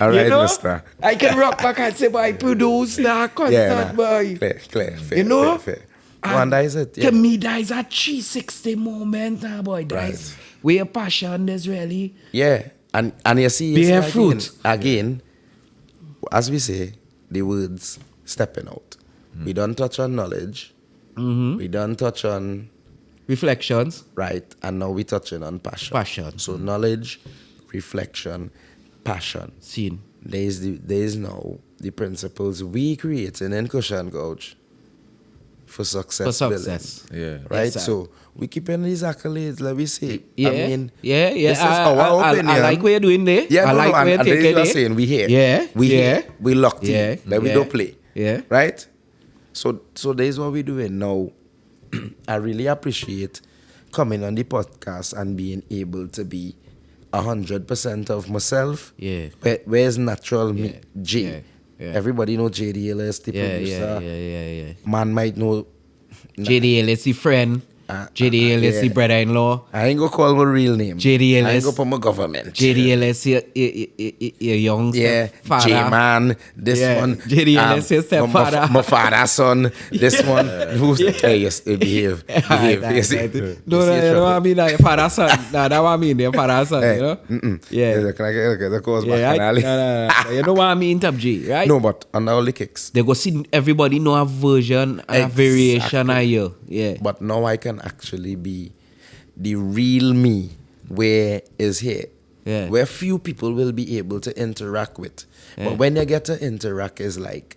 All right, mister. I can rock back and say, boy, I produce that concert, boy. Clear. Fair. And that is it. To me, that is a 360 moment, boy. That is where your passion is really. Yeah. And you see, bear fruit. Again, as we say, the words stepping out. We don't touch on knowledge. We don't touch on reflections. Right. And now we're touching on passion. So knowledge, reflection, passion. Scene. There is now the principles we creating in Kush and Couch for success. Yeah. Right? Yes, so we keeping these accolades, let me say. Yeah. I mean, yeah. This is our opinion. I like what you're doing there. Yeah, I like what you're taking there. Saying we here. Yeah. We here. We locked in. Yeah. But we don't play. Yeah. Right? So there's what we're doing now. I really appreciate coming on the podcast and being able to be 100% of myself. Yeah. Where's natural me? J. Yeah. Yeah. Everybody know JD Ellis, the producer. Yeah. Man might know JD Ellis, the friend. JD Ellis, the brother-in-law. I ain't gonna call my real name. JD I ain't Ellis. gonna put my government. JD Ellis, your young Yeah, stepfather. J-Man, this Yeah, one. JD Ellis, your stepfather. My father's son, this one. Who's yes, behave. Yes. No, I mean like father son. No, that what I mean, their father son, you know? Yeah. Can I get the cause Yeah, back? no. You know what I mean, Top G, right? No, but on all the kicks. They go see everybody know a version and a variation of you. Yeah. But now I can actually be the real me where is here. Yeah. Where few people will be able to interact with. Yeah. But when you get to interact, it's like,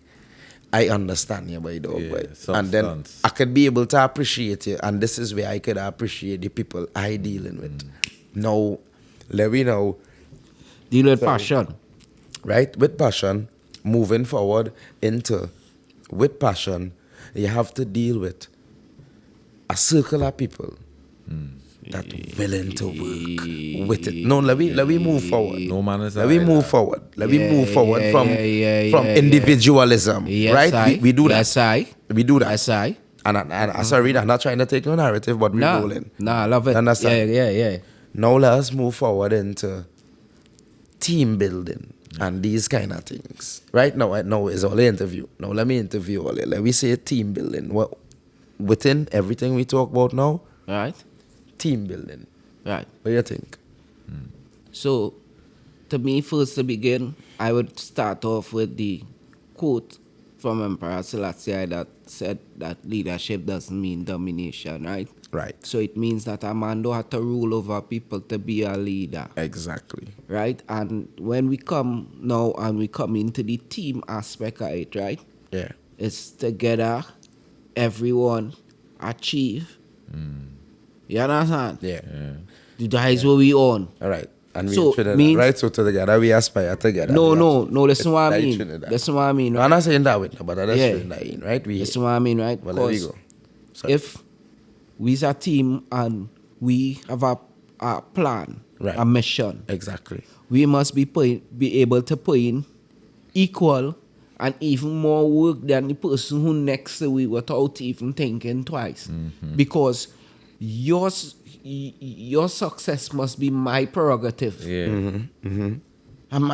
I understand you, boy, dog. Yeah, Boy. And then substance. I could be able to appreciate you. And this is where I could appreciate the people I dealing with. Now, let me know, Deal with passion. right? With passion, moving forward into, with passion, you have to deal with a circle of people that willing to work with it. No, let me move forward. No man is Let me like move that. forward. Let me move forward from yeah. individualism, Yes, right? I. We do that. Yes, I. We do that. Yes, I. And I'm sorry, I'm not trying to take no narrative, but we're rolling. Nah, I love it. Understand? Yeah. Now let us move forward into team building and these kind of things. Right now is all the interview. Now let me interview all it. Let me say team building. Well, within everything we talk about now, Right? team building. Right. What do you think? So, to me, first to begin, I would start off with the quote from Emperor Selassie that said that leadership doesn't mean domination, right? Right. So it means that a man don't have to rule over people to be a leader, Exactly. right? And when we come now and we come into the team aspect of it, right? Yeah. It's together, everyone achieve. You understand? Yeah. That is what we own. All right. And we So, in Trinidad, means- right? So together we aspire together. No, listen what I Like mean. Trinidad. Listen what I mean, No, right? I'm not saying that way, but that's Yeah. Trinidad, right? We Listen what I mean, right? Well, there we 'Cause go. Sorry. if we's a team and we have a plan, Right. a mission, Exactly. we must be able to put in equal and even more work than the person who next to we without even thinking twice. Because your success must be my prerogative. Yeah. And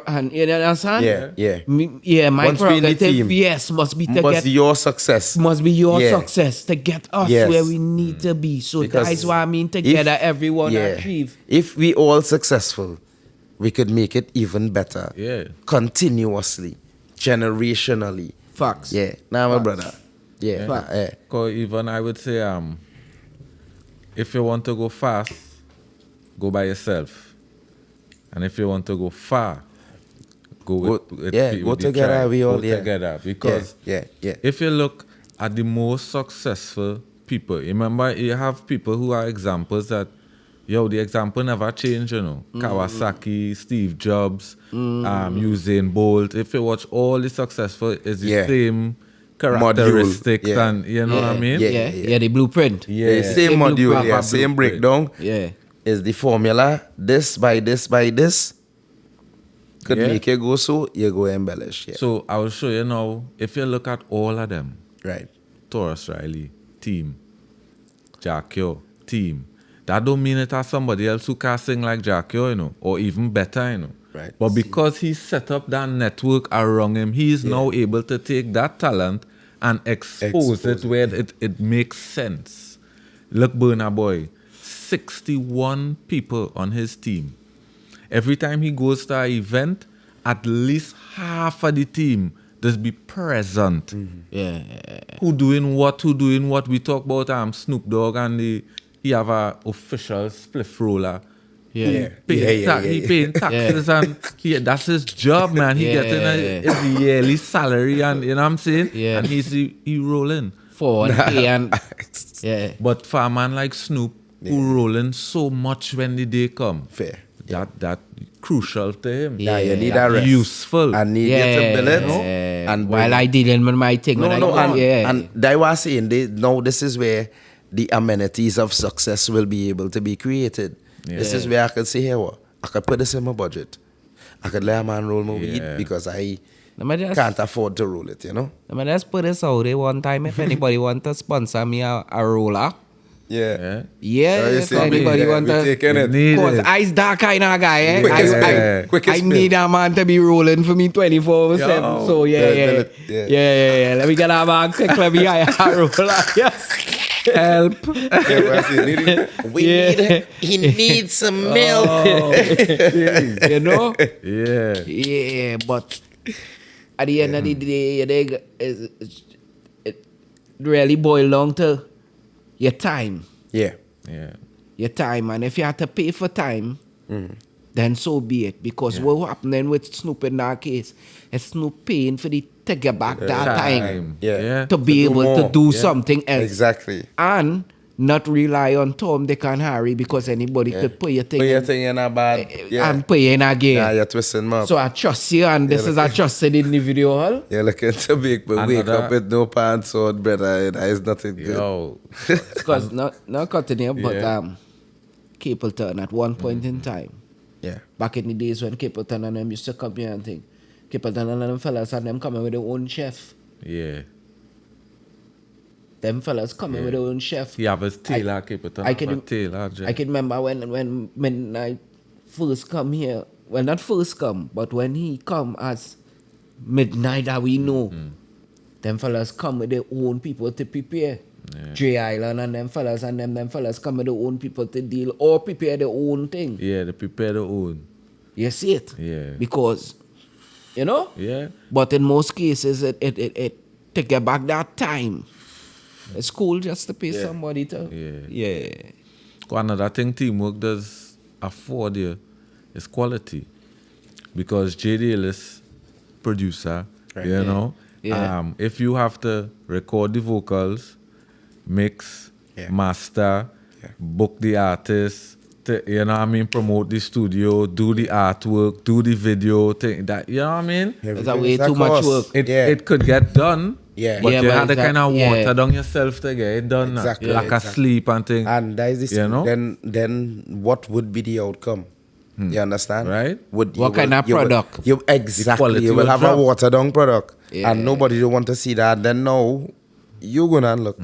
and you understand? Yeah. My Once we in the prerogative, team, yes, must be to But get your success. must be your Yeah. success to get us Yes. where we need to be. So Because that is what I mean. Together, if- everyone yeah. achieve. If we all successful, we could make it even better. Yeah. Continuously, generationally. Facts. Yeah. Now, my Facts. brother. Yeah. Facts. Yeah. Cause even I would say, if you want to go fast, go by yourself. And if you want to go far, go with yeah, with go the together, tribe. we all, go yeah. together. Because Yeah. if you look at the most successful people, remember you have people who are examples that, the example never change, Kawasaki, Steve Jobs, Usain Bolt. If you watch all the successful, it's the Yeah. same characteristics Yeah. and you know what I mean? Yeah, the blueprint. The same Same module, proper yeah, same blueprint. breakdown Yeah. is the formula. This by this by this could Yeah. make you go so, you go embellish. Yeah. So I will show you now, if you look at all of them, Right. Taurus Riley, team. Jackio, team. That don't mean it has somebody else who can sing like Jackio, or even better, Right. But because he set up that network around him, he is now able to take that talent and expose it where it makes sense. Look, Burna Boy, 61 people on his team. Every time he goes to an event, at least half of the team just be present. Yeah. Who doing what? We talk about Snoop Dogg and he have a official spliff roller. Yeah. He paying taxes and that's his job, man. He Yeah. getting his yearly salary and you know what I'm saying? Yeah. And he rolling. 401k and yeah. But for a man like Snoop, who rolling so much when the day come, Fair. that crucial to him. Yeah, you need Yeah. a rest. Useful. I need you to build it. And while I dealing with my thing. when I go, and they were saying this is where the amenities of success will be able to be created. This is where I could say, hey, I could put this in my budget. I could let a man roll my weed because I can't afford to roll it, Let me just put this out there one time. If anybody want to sponsor me a roller, Yeah. Yeah, Oh, you if see, anybody we want to. taking it. Need Cause it. I's that kind of guy, eh? Quickest I, spin. Quickest I spin. need a man to be rolling for me 24/7. Yo. So yeah. Yeah. Let me get a man quick. Let me get a roll. Yes. Help. Yeah, but I see, he needs some milk. You know? Yeah. Yeah, but at the end of the day, it really boils down to your time. Yeah. Yeah. Your time. And if you have to pay for time, then so be it. Because what happening with Snoop in that case is Snoop paying for the to get back that time Yeah. to be do able more. to do something else. Exactly. And not rely on Tom, Dick, and Harry because anybody could put your thing, Put your thing in a bad. Yeah. and put you in again. Nah, you're twisting them up. So I trust you, and this is a trusted individual. You're looking to big, but wake Another- up with no pants on, brother. That is nothing good. Yo. Because not cutting here, but Yeah. Capleton at one point in time, Yeah. back in the days when Capleton and them used to come here and think, Capleton and them fellas and them coming with their own chef. Yeah. Them fellas coming with their own chef. He have his tailor, keep it on. I can- tailor. I can remember when Midnight first come here. Well, not first come, but when he come as Midnight that we know, them fellas come with their own people to prepare. J Island and them fellas come with their own people to deal or prepare their own thing. Yeah, they prepare their own. You see it? Yeah. Because, you know? Yeah. But in most cases, it to get back that time, it's cool just to pay somebody to. Yeah. Another thing teamwork does afford you is quality. Because J.D. Ellis, producer, you know, Yeah. if you have to record the vocals, mix, master, book the artist, you know what I mean, promote the studio, do the artwork, do the video, thing that, you know what I mean? It's a way too much work. It could get done. Yeah. But Yeah, you but had to it's kind of yeah. water down yourself to get it done. Exactly. Like Exactly. asleep and things. And that is this. You know? Then what would be the outcome? You understand? Right. What kind of product? You exactly. quality You will will have drop. a watered down product, Yeah. and nobody will want to see that. Then now you're gonna look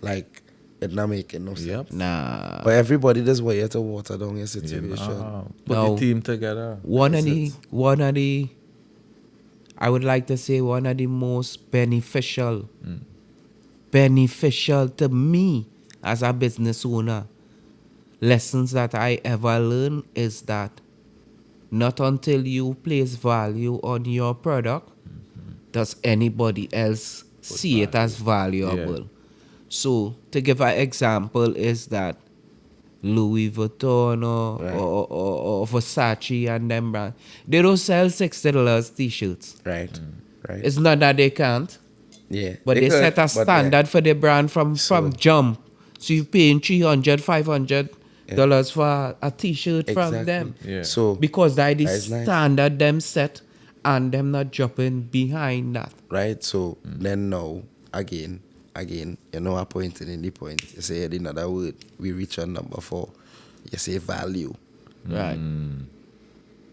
like it not making no sense. Yep. Nah. But everybody does want you to water down your situation. Put No. the team together. One of the I would like to say one of the most beneficial to me as a business owner lessons that I ever learned is that not until you place value on your product does anybody else see it as valuable. Yeah. So to give an example is that Louis Vuitton or Versace and them brand, they don't sell $60 t-shirts. Right. Right. It's not that they can't, yeah. but they could, set a but standard for the brand from jump. So you're paying $300, $500 for a t-shirt from Exactly. them. Yeah. So Because that is the That is nice. standard them set and them not dropping behind that. right. So then now again, you know, I pointed in the point. You say in another word, we reach on number 4. You say value. Right.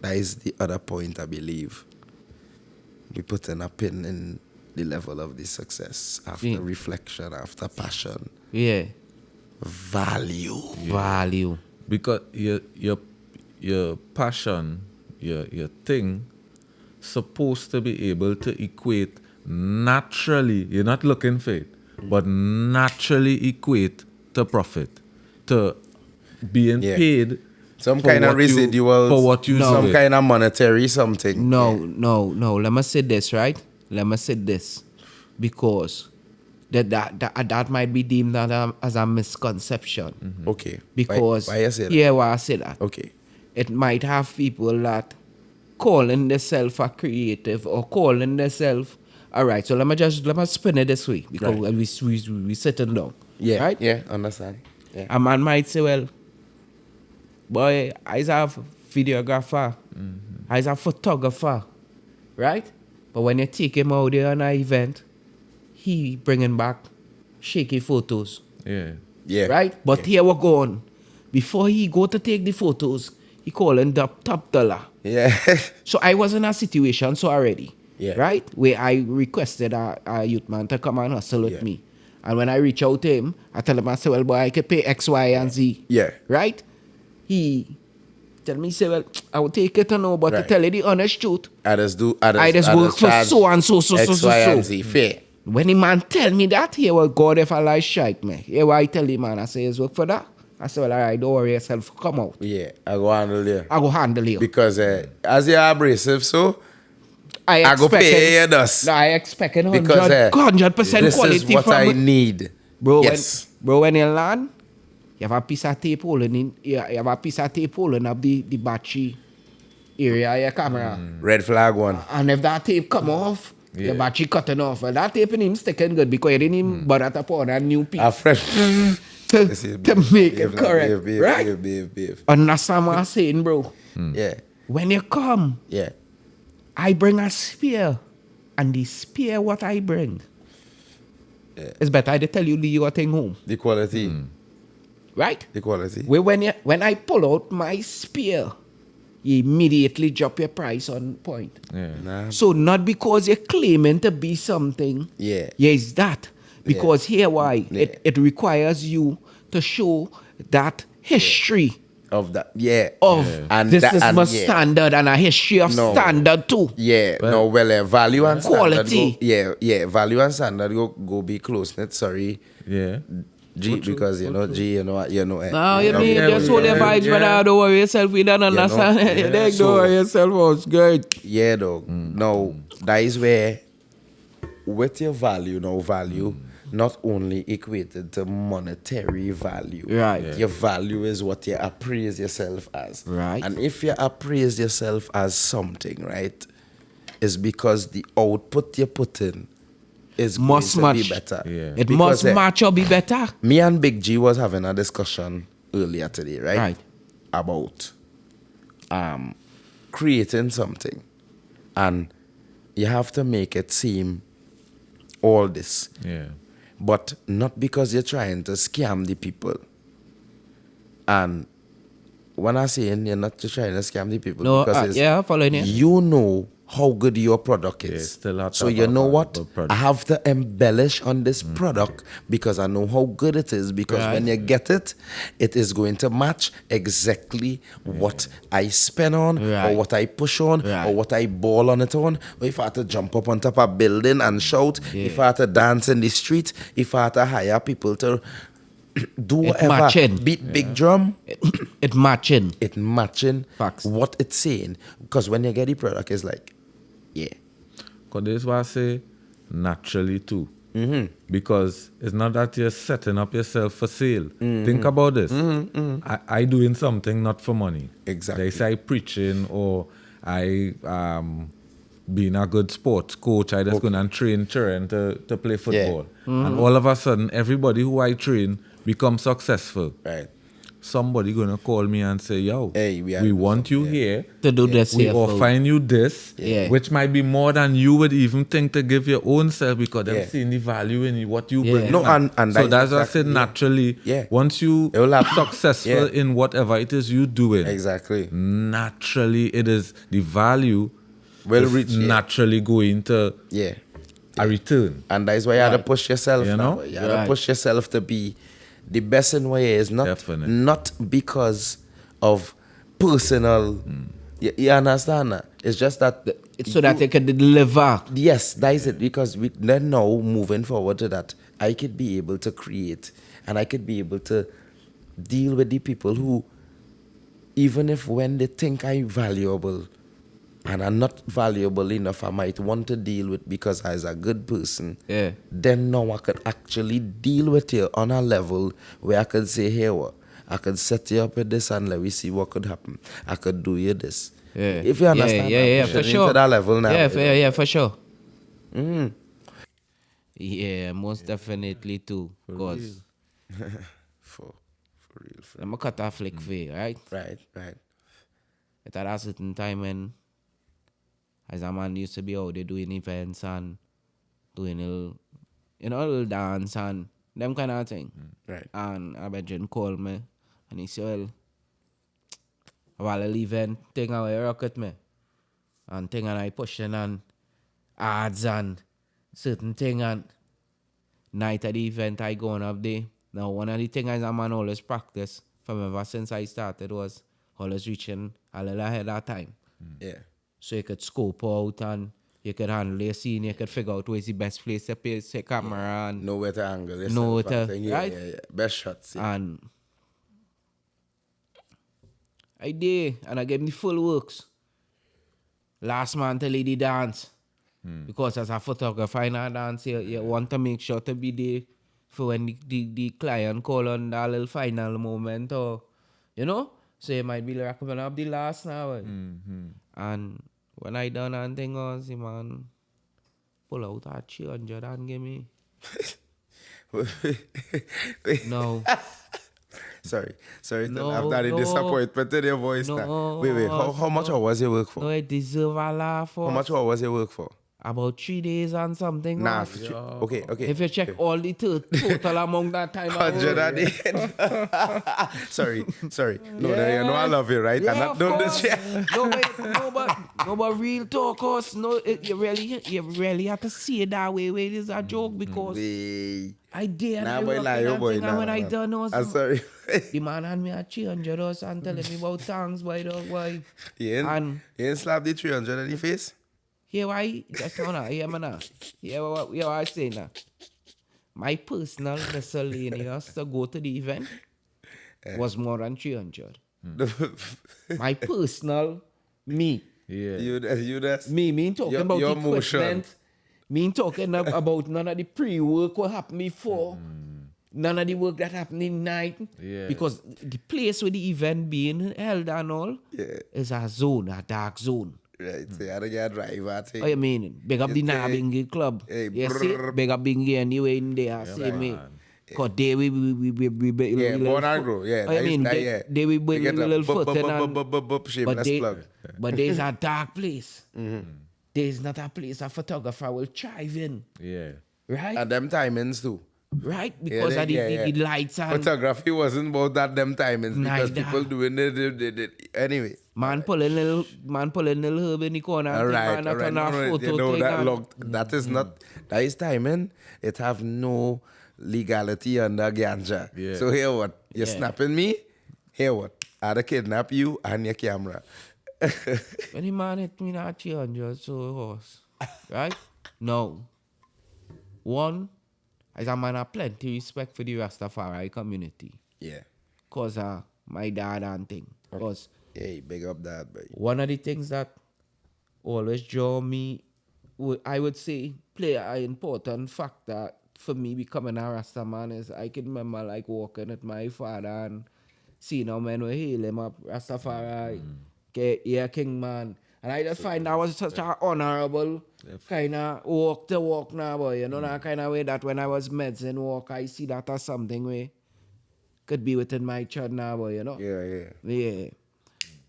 That is the other point I believe. We put in a pin in the level of the success after Yeah. reflection, after passion. Yeah. Value. Value. Because your passion, your thing, supposed to be able to equate naturally. You're not looking for it, but naturally equate to profit, to being Yeah. paid. Some for kind of what you- residuals. for what you Some do. kind of monetary something. No. Let me say this, right? Let me say this. Because that might be deemed as a misconception. Okay. Because why you say that? yeah, why I say that. Okay. It might have people that calling themselves a creative or calling themselves. All right, so let me spin it this way because we sitting down. Yeah. Right? Yeah. Understand. Yeah. A man might say, well, boy, I's a videographer. I's a photographer. Right? But when you take him out there on an event, he bringing back shaky photos. Yeah. Yeah. Right? But here we're going. Before he go to take the photos, he calling the top dollar. Yeah. So I was in a situation so already. Yeah. Right? Where I requested a youth man to come and hustle with Yeah. me. And when I reach out to him, I tell him, I say, well, boy, I can pay X, Y, and Z. Yeah. Right? He tell me, say, well, I will take it or no, but to Right. tell you the honest truth, I just work for so and so, X, Y, and so. Z. Fair. When the man tell me that, here, well, God, if I lie, strike me. Here, what I tell him, man, I say, it's work for that. I say, well, all right, don't worry yourself, come out. Yeah, I go handle you. I go handle you. Because as you're abrasive, so I go expect pay you thus. No, I expect 100% Because 100% this quality is what from I need. Bro, Yes. when you land, you have a piece of tape holding in, you have a piece of tape holding up the battery area of your camera. Red flag one. And if that tape come off, Yeah. your battery cutting off. Well, that tape in him sticking good because you didn't even bother to pour that new piece A fresh. to make it correct. Right? Behave. Understand what I'm saying, bro? Yeah. When you come, Yeah. I bring a spear. And the spear what I bring. Yeah. It's better I tell you leave your thing home. The quality. Right? The quality. When I pull out my spear, you immediately drop your price on point. Yeah. Nah. So not because you're claiming to be something. Yeah. Yes, that. Because here why? Yeah. It requires you to show that history Of that. Yeah. of And this that- is and my yeah. standard and a history of No. standard too. Yeah, no, well, value and Quality. standard go, value and standard go be close knit. Sorry, Yeah. G, because you know G, you know. No, you mean yeah, just hold your yeah, vibes, yeah. but don't worry yourself. We don't understand. yeah, Don't so- worry yourself. It's good. Yeah, dog. Now that is where, with your value, value not only equated to monetary value. Right. Yeah. Your value is what you appraise yourself as. Right. And if you appraise yourself as something, right, is because the output you put in is Must going to match. be better. Yeah. It Because, must match or be better. Me and Big G was having a discussion earlier today, right? Right. About creating something. And you have to make it seem all this. Yeah. But not because you're trying to scam the people. And when I say you're not trying to scam the people, No, because it's, yeah, following you. you know how good your product Yeah, is. still have to So have you a know what? valuable product. I have to embellish on this product because I know how good it is. Because Right. when you get it, it is going to match exactly what I spend on, or Right. what I push on, Right. or what I ball on it on. Or if I had to jump up on top of a building and shout, if I had to dance in the street, if I had to hire people to do It whatever, matching. beat big drum, It matching. it matching Facts. what it's saying. Because when you get the product, it's like, yeah. Because this is what I say naturally too. Mm-hmm. Because it's not that you're setting up yourself for sale. Think about this. I doing something not for money. Exactly. They say preaching or I being a good sports coach. I just go and train children to play football. And all of a sudden, everybody who I train becomes successful. Right. Somebody gonna call me and say, yo, Hey, we we are- want you here. To do this We here for- offering you this, Yeah. which might be more than you would even think to give your own self because they're Yeah. seeing the value in what you Yeah. bring. No, and so that- that's what I exactly, said yeah. naturally. Yeah. Once you It will happen. successful Yeah. in whatever it is you doing, Exactly. naturally it is the value Will is reach, yeah. naturally going to Yeah. a return. And that's why you have to push yourself You now. know? You have to Right. push yourself to be the best in what you is. Definitely. Not because of personal. You understand that? It's just that. So that they can deliver. Yes, that is it. Because we then now moving forward to that, I could be able to create and I could be able to deal with the people who, even if when they think I'm valuable and I'm not valuable enough, I might want to deal with because I was a good person. Yeah. Then now I could actually deal with you on a level where I could say, hey, what? I could set you up with this and let me see what could happen. I could do you this. Yeah. If you understand, Yeah, I'm for pushing sure. to that level now. Yeah, for sure. Mm. Yeah, most definitely too. Because For real. I'm a cut off flick for you, right? Right. At a certain time when as a man used to be out there doing events and doing a little dance and them kind of thing. Right. And a Benjamin called me and he said, well, while I event thing away rock with me. And thing and I pushing and ads and certain thing and night of the event I going up there. Now, one of the things a man always practice from ever since I started was always reaching a little ahead of time. Yeah. So you could scope out and you could handle your scene, you could figure out where's the best place to place your camera and Know where to angle yourself. Know where and to- thing. Yeah, right? yeah. Best shots. Yeah. And I did, and I gave him the full works. Last man to lead the dance. Because as a photographer in a dance, you want to make sure to be there for when the client call on that little final moment or, you know? So you might be like, coming up the last now. And when I done and thing was, the man pull out a 300 and give me. No. Sorry to No, have that no. disappointment in your voice No, now. Wait. How much no. hours you work for? No, I deserve a laugh for How much hours you work for? about 3 days and something. Nah, was. okay. If you check all the total among that time, I work. 108. Sorry. No, Yeah. you know I love you, right? Yeah, And of don't course. shit. No, but real talk, cause you really have to see it that way. Where it is a joke because I did. Nah, and boy, I lie, work oh and boy, thing, and nah, when I nah. done, was I'm sorry. the man had me a 300 or and telling me about thanks, boy, dog, boy. You And ain't slap the 300 in the face? hear why? Just now, hear me now. Hear what I say now. My personal miscellaneous to go to the event was more than 300. My personal, me. Yeah. You that's Me talking Your- about your motion. equipment. Me talking about none of the pre-work what happened before. None of the work that happened in night. Yeah. Because the place where the event being held and all Yeah. is a zone, a dark zone. right. So you had to get a driver. Thing. What you mean? Big up the You say, Nabingi club. hey, You see? brrr. Big up Bingi anyway in there. See me. man. Because they we Yeah, born and grow. Yeah, I mean, they we They get a little bup, footing bup, and bup, bup, bup, shameless plug. but there's a dark place. There's not a place a photographer will thrive in. Yeah. Right? And them timings too. Right? Because of the lights and Photography wasn't about that them timings because Neither. people doing it. Anyway. man pulling little herb in the corner and Alright, take man alright. on a No, photo you know thing that and- look, that is not, that is timing. It have no legality under ganja. Yeah. So here what? You're Yeah. snapping me? Here what? I'd kidnap you and your camera. When the man hit me that 300 so horse. Right? No. One, as a man have plenty respect for the Rastafari community. Yeah. Cause my dad and thing. Cause Hey, big up that, boy. one of the things that always draw me, I would say, play an important factor for me becoming a Rasta man is I can remember like walking with my father and seeing how men will hail him up, Rastafari, yeah, King man. And I just find that was such an honorable kind of walk to walk now, boy. You know, that kind of way that when I was medicine walk, I see that as something where could be within my child now, boy, you know? Yeah. Yeah.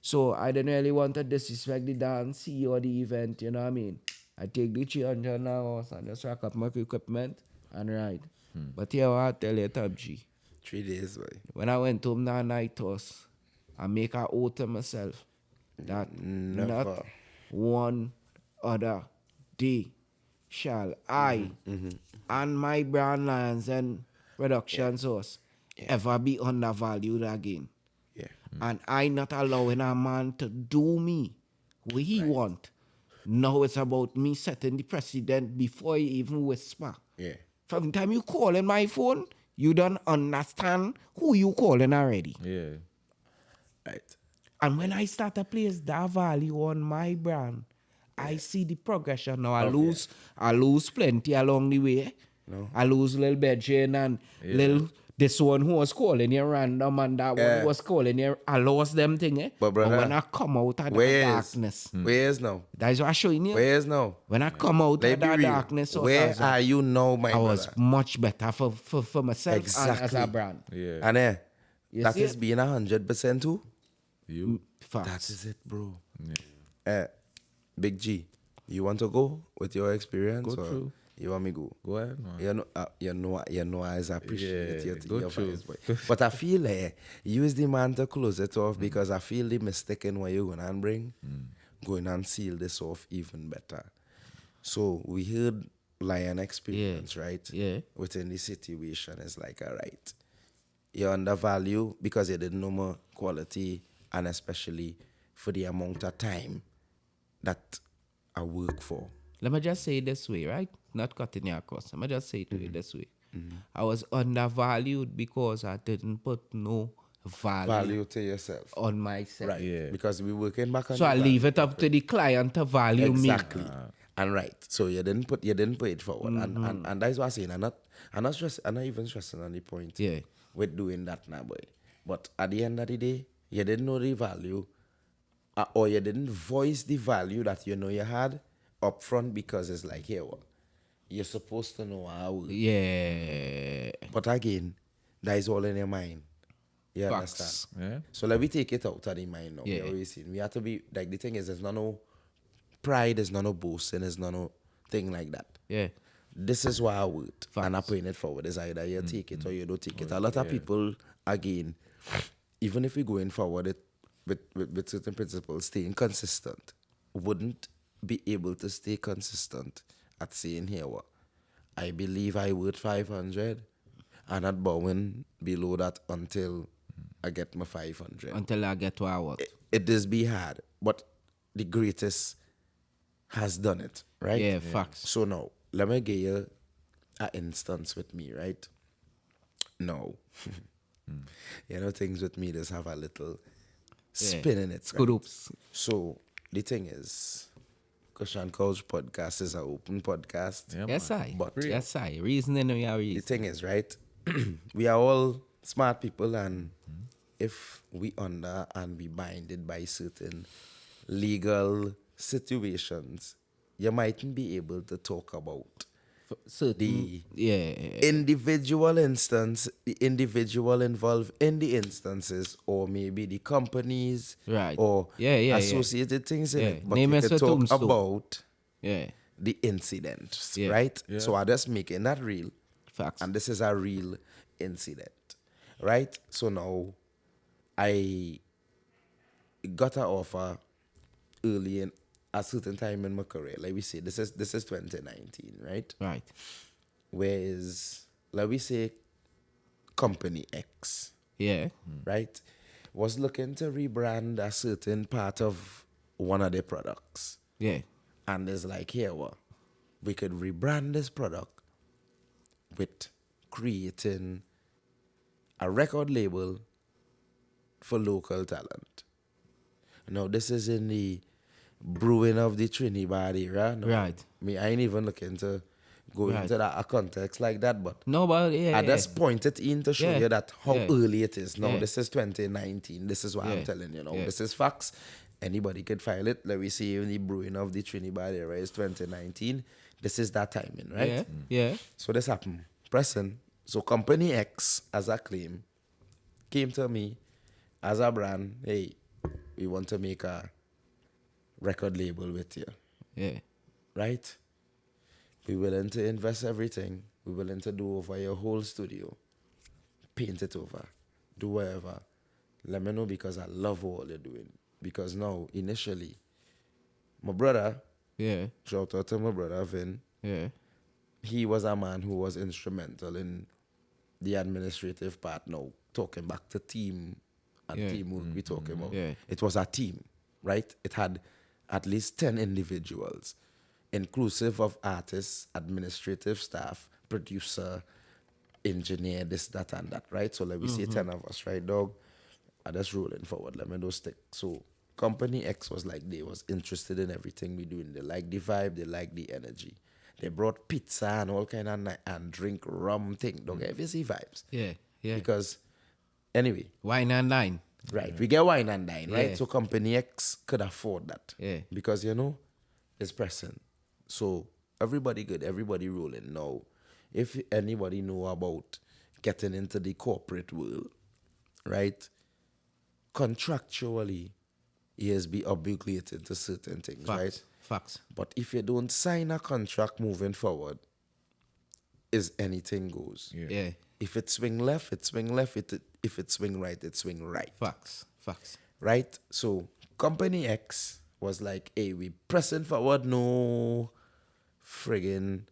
So I didn't really want to disrespect the dance or the event, you know what I mean? I take the 300 now and just rack up my equipment and ride. But here I tell you, Top G. 3 days, boy. When I went home that night, I make an oath to myself that Never. not one other day shall I and my brand lines and production source ever be undervalued again. Yeah. And I not allowing a man to do me what he want. Now it's about me setting the precedent before he even whisper. Yeah. From the time you calling my phone, you don't understand who you calling already. Yeah. Right. And when I start to place that value on my brand, I see the progression. Now I lose plenty along the way. No. I lose little bedroom and little this one who was calling you random and that one who was calling you. I lost them thing, eh? But brother, when I come out of that Where darkness, is now? that's what I'm showing you. Where is now? When I come out Let of me that be real. darkness, Where are you now, my I was brother? much better for myself and as Exactly. a brand. Yeah. And You that see is it? being 100% too. You. Facts. That is it, bro. Big G, you want to go with your experience? Go or through. You want me go? Go ahead, man. You know, I appreciate Yeah, go your through. vibes, boy. But I feel you is the man to close it off because I feel the mistake in what you're going to bring, going and seal this off even better. So we heard lion experience, right? Yeah. Within the situation, it's like, all right, you're undervalued because you didn't know more quality, and especially for the amount of time that I work for. Let me just say it this way, right? Not cutting your course. Let me just say it to you this way. I was undervalued because I didn't put no Value to yourself. on myself. Right. Yeah. Because we working back on So the I leave value it up to the client to value exactly. me. And right. So you didn't put it forward. And that's what I'm saying. I'm not even stressing on the point Yeah. with doing that now, boy. But at the end of the day, you didn't know the value, or you didn't voice the value that you know you had up front, because it's like, here what? You're supposed to know how. Yeah. But again, that is all in your mind. You Facts. understand? Yeah. So let me take it out of the mind now. Yeah. You always see. We have to be like, the thing is, there's no pride, there's no boasting, there's no thing like that. Yeah. This is why I would, and I'm Facts. putting it forward. It's either you take it or you don't take it. A lot of people, again, even if we going forward with certain principles, staying consistent, wouldn't be able to stay consistent at saying, here what, I believe I worth 500 and not bowing below that until I get my 500. Until I get to our It does be hard, but the greatest has done it, right? Yeah, facts. So now, let me give you an instance with me, right? No. You know, things with me just have a little spin in it. Right? Oops. So, the thing is, Kush and Couch podcast is an open podcast. Yeah, Yes, man. I. But- Yes, I. Reasoning we are The reason. thing is, right? We are all smart people, and if we under and be binded by certain legal situations, you mightn't be able to talk about Certain, yeah. individual instance, the individual involved in the instances, or maybe the companies, Right. or Yeah. associated things in Yeah. it. But Name you it could so talk tombstone. about Yeah. the incidents, Yeah. right? Yeah. So I'm just making that real. Facts. And this is a real incident, right? So now I got an offer early in a certain time in my career. Like we say, this is 2019, right? Right. Whereas, like we say, company X, Yeah. right, was looking to rebrand a certain part of one of their products. Yeah. And it's like, here, what? We could rebrand this product with creating a record label for local talent. Now, this is in the brewing of the Trinidad era. No, Right. I ain't even looking to go Right. into that a context like that, but No, but yeah. I just pointed in to show Yeah. you that how Yeah. early it is. Now, Yeah. this is 2019. This is what I'm Yeah. telling you now. Yeah. This is facts. Anybody could file it. Let me see, even the brewing of the Trinidad era is 2019. This is that timing, right? Yeah. Yeah. So this happened. Pressing. So company X, as a claim, came to me as a brand. Hey, we want to make a record label with you, Yeah. right? We're willing to invest everything. We're willing to do over your whole studio, paint it over, do whatever. Let me know, because I love what you're doing. Because now, initially, my brother, Yeah. shout out to my brother Vin, Yeah. he was a man who was instrumental in the administrative part now, talking back to team and Yeah. teamwork we talking about. Yeah. It was a team, right? It had at least 10 individuals, inclusive of artists, administrative staff, producer, engineer, this, that, and that, right? So let me say 10 of us, right, dog? I just rolling forward. Let me know stick. So company X was like, they was interested in everything we doing. They like the vibe, they like the energy. They brought pizza and all kind of and drink rum thing. Don't get you see vibes. Yeah. Yeah. Because anyway, Wine and dine. right, we get wine and dine, right? Yeah. So company X could afford that. Yeah. Because it's pressing. So everybody good, everybody rolling. Now, if anybody know about getting into the corporate world, right? Contractually, he has be obligated to certain things, Facts. right? Facts. But if you don't sign a contract moving forward, is anything goes. Yeah. If it swing left, it swing left. If it swing right, it swing right. Facts. Facts. Right? So company X was like, hey, we pressing forward, no friggin'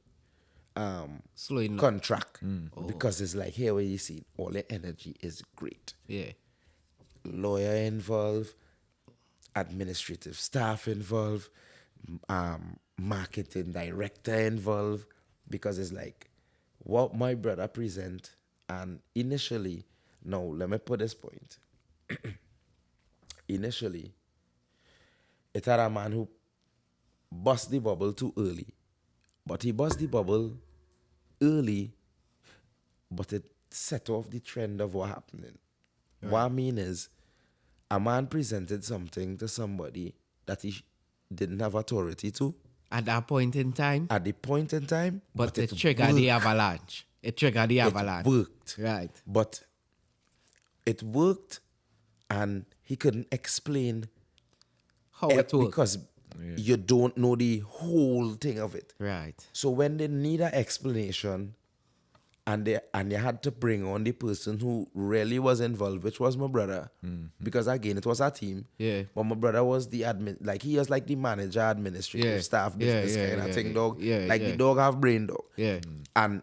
Slowing down. contract because it's like, here where you see all the energy is great. Yeah. Lawyer involved, administrative staff involved, marketing director involved, because it's like what my brother present. And initially, no, let me put this point. Initially, it had a man who bust the bubble too early, but he bust the bubble early, but it set off the trend of what happening. Right. What I mean is, a man presented something to somebody that he didn't have authority to. At that point in time? At the point in time. But it triggered the avalanche. It triggered the avalanche. It worked. Right. But it worked, and he couldn't explain how it worked. Because you don't know the whole thing of it. Right. So when they need an explanation, and you had to bring on the person who really was involved, which was my brother, because again it was our team. Yeah. But my brother was the admin, like he was like the manager, administrative staff, business kind of thing, dog. The dog have brain, dog. Yeah. And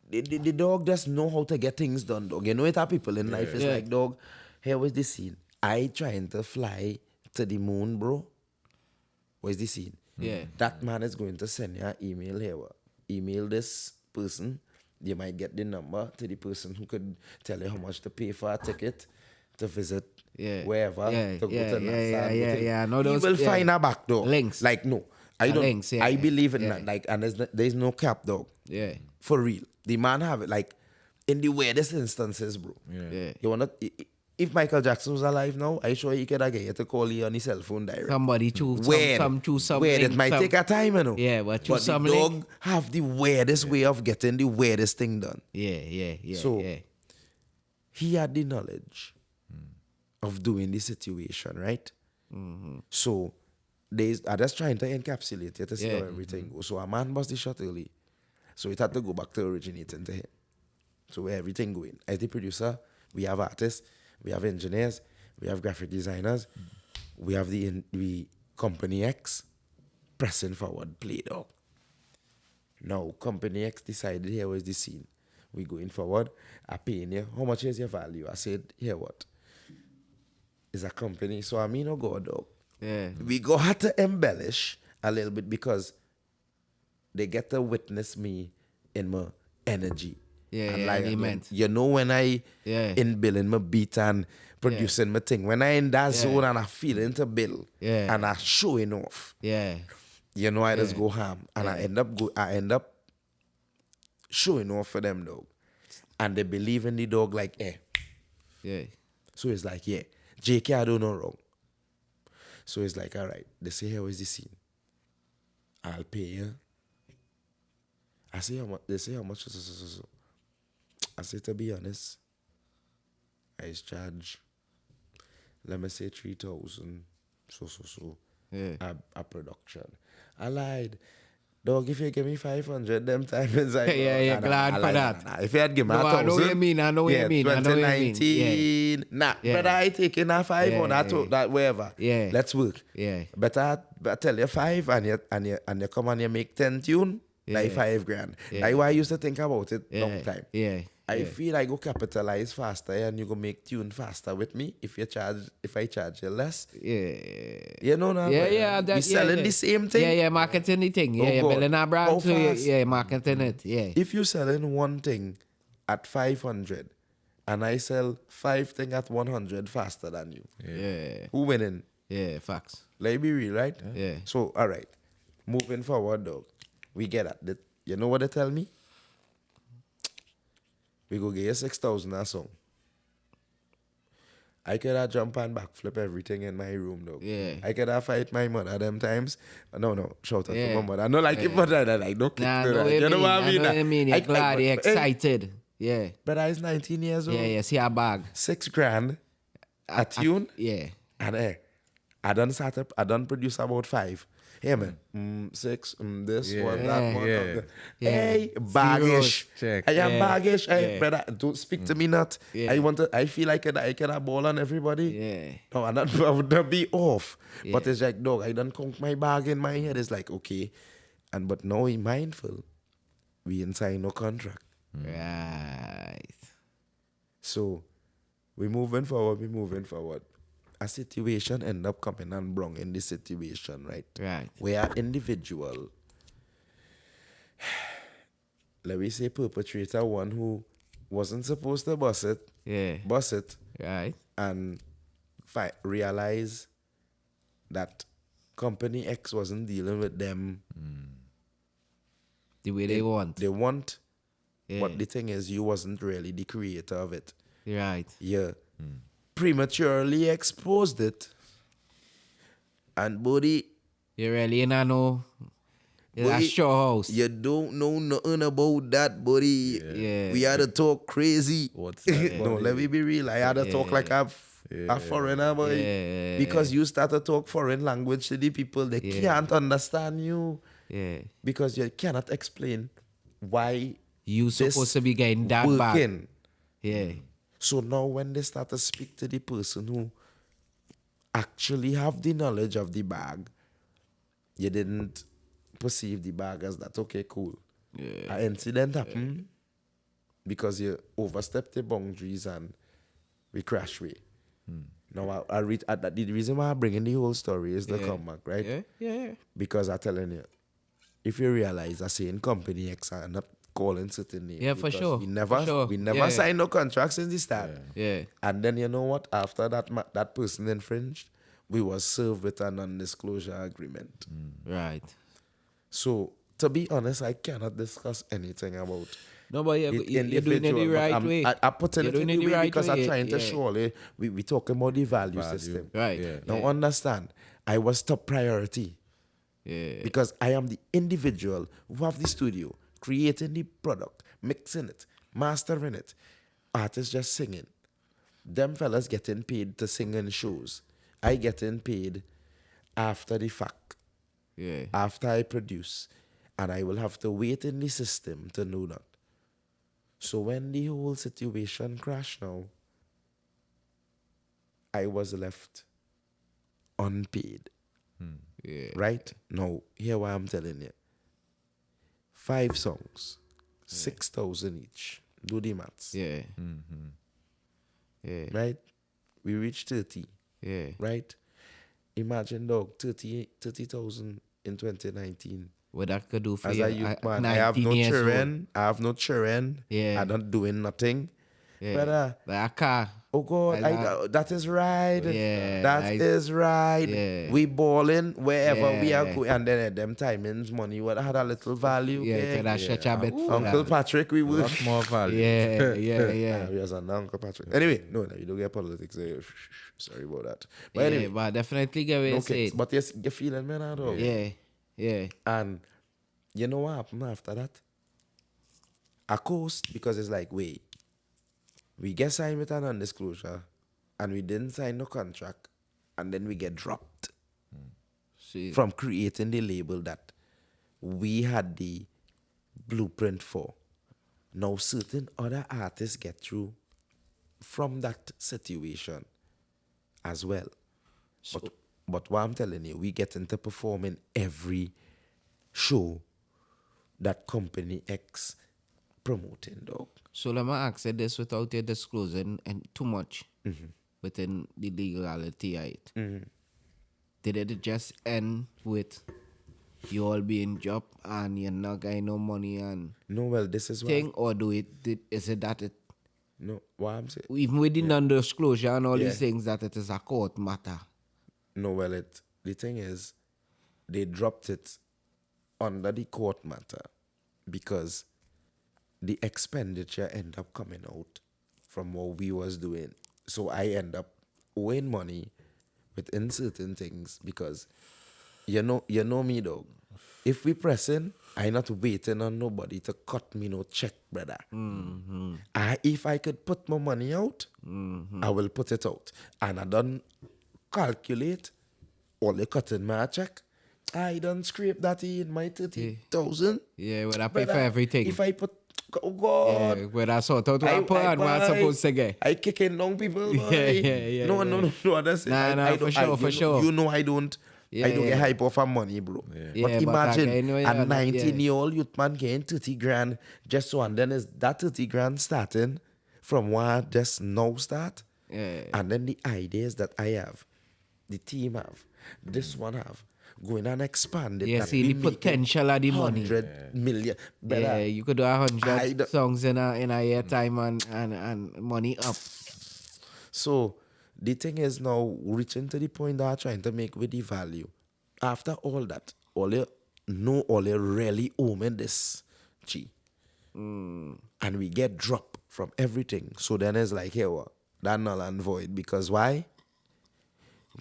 the dog just know how to get things done, dog. You know it are people in life. It's like, dog, here was the scene. I trying to fly to the moon, bro. Where's the scene? Yeah. That man is going to send you an email here. Email this person. You might get the number to the person who could tell you how much to pay for a ticket to visit wherever, to go to NASA. No, you will find a back door. Links. Like, no. I don't. Links, I believe in that. Like, and there's no cap, dog. Yeah. For real. The man have it, like, in the weirdest instances, bro. Yeah. You wanna... If Michael Jackson was alive now, I sure he could get you to call you on his cell phone direct. Somebody choose something. Weird. It might take a time, you know. Yeah, but choose the something. dog have the weirdest way of getting the weirdest thing done. Yeah. So, he had the knowledge of doing the situation, right? Mm-hmm. So, I just trying to encapsulate it to see how everything goes. So, a man bust the shot early. So, it had to go back to originating to him. So, where everything going. As the producer, we have artists, we have engineers, we have graphic designers, we have the Company X pressing forward, play dog. Now, Company X decided here was the scene. We going forward, I paying you. How much is your value? I said, here what? It's a company, so I mean, no go dog. Yeah. We go had to embellish a little bit because they get to witness me in my energy. You know when I in billing my beat and producing my thing, when I in that zone and I feeling to bill and I showing off. Yeah. You know I just go ham and I end up showing off for them dog. And they believe in the dog like Yeah. So it's like, JK, I don't know wrong. So it's like, all right, they say here is the scene. I'll pay you. I say how much they say how much so. I say, to be honest, I charge, let me say 3,000, a production. I lied. Dog, if you give me 500, them time is like, glad for that. If you had given me 1,000, I know what you mean. 2019, but I taking that 500, that wherever. Yeah. Let's work. Yeah. Better tell you 5 and you come and you make 10 tune, like 5 grand. Like why I used to think about it long time. I feel I go capitalize faster and you go make tune faster with me if I charge you less. You know now. We selling the same thing. Marketing the thing. Building a brand too. Marketing it. If you selling one thing at 500 and I sell 5 things at 100 faster than you. Who winning? Facts. Let me be real, right? So all right. Moving forward, dog. We get at that. You know what they tell me? We go get you 6,000 a song. I could have jump and backflip everything in my room, dog. I could have fight my mother them times. No, shout out to my mother. I know like it, but I like don't kick you know what I mean? You're glad, you're excited. But I was 19 years old. See a bag. 6 grand a tune. And I done produce about 5. Hey man, 6, this one, that one. Hey, baggish. I am baggish. Hey, brother, don't speak to me not. I feel like I can have ball on everybody. No, I'm not I would be off. But it's like, dog, I done count my bag in my head. It's like, okay. But now I'm mindful. we didn't sign no contract. Right. So we moving forward. A situation end up coming and wrong in this situation, right? Right. Where individual, let me say perpetrator one who wasn't supposed to bust it, Right. and realize that company X wasn't dealing with them The way they want. they want. Yeah. But the thing is, you wasn't really the creator of it. Right. Yeah. Prematurely exposed it. And buddy, You really not know. It's a buddy, show house. you don't know nothing about that, buddy. Yeah. We had to talk crazy. What's that, No, buddy? let me be real. I had to talk like a foreigner, boy. Yeah. Because you start to talk foreign language to the people, they can't understand you. Yeah. Because you cannot explain why You this supposed to be getting that back. working. Yeah. So now when they start to speak to the person who actually have the knowledge of the bag, you didn't perceive the bag as that. Okay, cool. Yeah. An incident happened because you overstepped the boundaries and we crash way. Now I read the reason why I'm bringing the whole story is the comeback, right? Yeah. Yeah. Because I'm telling you, if you realize I say in company X, I end up calling certain names. Yeah, for because sure. We never, For sure. we never Yeah. signed no contracts in the start. Yeah. And then you know what? After that person infringed, we was served with a non-disclosure agreement. Right. So to be honest, I cannot discuss anything about No, but it you're doing it the individual, but right I'm- way. I put it You're in doing the it the way right because I'm way, trying to yeah. surely we talking about the value system. Right. Yeah. Now understand, I was top priority. Yeah. Because I am the individual who have the studio, creating the product, mixing it, mastering it. Artists just singing. Them fellas getting paid to sing in shows. I getting paid after the fact, Yeah. after I produce. And I will have to wait in the system to know that. So when the whole situation crashed now, I was left unpaid. Yeah. Right? Now, here what I'm telling you. 5 songs, 6,000 each. Do the maths. Yeah. Yeah. Right? We reached 30. Yeah. Right? Imagine, dog, 30,000 in 2019. What that could do for As you. a youth man, I have 19 no years old. children. I have no children. Yeah. I'm not doing nothing. Yeah. Brother, Like a car. oh God, Like that. that is right. Yeah, That is like- right. Yeah. We balling wherever we are Yeah. going. And then at them timings, money would had a little value. Yeah, okay? can I stretch a bit for Uncle that? Patrick, we would. Lot more value. Yeah, yeah. We was an Uncle Patrick. Anyway, no, you don't get politics. Sorry about that. But Yeah, anyway, but definitely get what you okay. said. But yes, you're feeling me now, though. Yeah, yeah. And you know what happened after that? I coast because it's like, wait, we get signed with a non-disclosure and we didn't sign no contract and then we get dropped See, from creating the label that we had the blueprint for. Now certain other artists get through from that situation as well. But what I'm telling you, we get into performing every show that company X promoting, dog. so let me ask you this without you disclosing and too much within the legality of it. Did it just end with you all being job and you're not getting no money and No, well, this is thing, or is it that it no, what I'm saying. even with the non-disclosure and all Yeah. these things that it is a court matter? No, well, the thing is, they dropped it under the court matter because the expenditure end up coming out from what we was doing. So I end up owing money within certain things because you know me, dog. If we pressing, I not waiting on nobody to cut me no check, brother. If I could put my money out, I will put it out. And I don't calculate all the cutting my check. I don't scrape that in my 30,000. Yeah, when I pay for Brother, everything. If I put, oh God. Yeah, when I sort out what I put and what I'm supposed to get. I kicking down people. Boy. Yeah. No, that's it. Nah, I for don't- sure, you for know- sure. You know I don't Yeah, I don't yeah. get hype off of money, bro. Yeah, But but imagine again, you know, a yeah, 19-year-old youth man getting 30 grand just so, and then is that 30 grand starting from where just now start? Yeah. And then the ideas that I have, the team have, this one have, going and expand it. Yeah, that see we the making potential of the money. 100 million. Brother, Yeah, you could do I 100 don't- songs in a year time and money up. So the thing is now reaching to the point that I'm trying to make with the value. After all that, all you really owe me this, G. And we get drop from everything. So then it's like, hey, what? That null and void. Because why?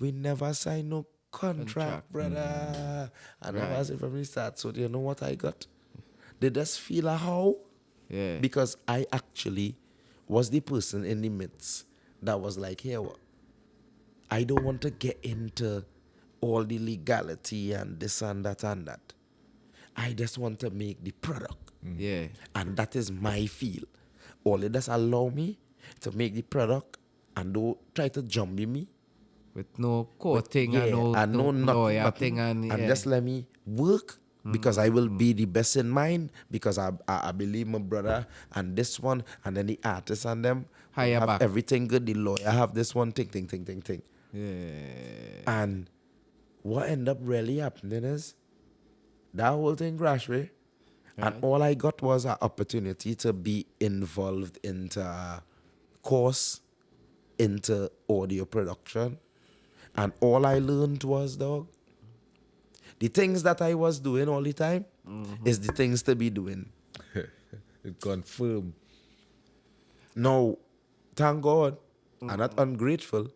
We never sign no contract, brother. I never Right. said from the start. So do you know what I got? They just feel a how? Yeah. Because I actually was the person in the midst that was like, hey, what? I don't want to get into all the legality and this and that and that. I just want to make the product. Yeah. And that is my feel. All it does allow me to make the product and don't try to jump me. With no courting and no, and no nothing, lawyer nothing. thing and yeah. Just let me work because I will be the best in mind because I believe my brother and this one and then the artist and them Higher have back. everything good. The lawyer have this one thing. Yeah. And what end up really happening is that whole thing crashed, right? And all I got was an opportunity to be involved into a course into audio production. And all I learned was, dog, the things that I was doing all the time is the things to be doing. It confirmed. Now, thank God, I'm not ungrateful.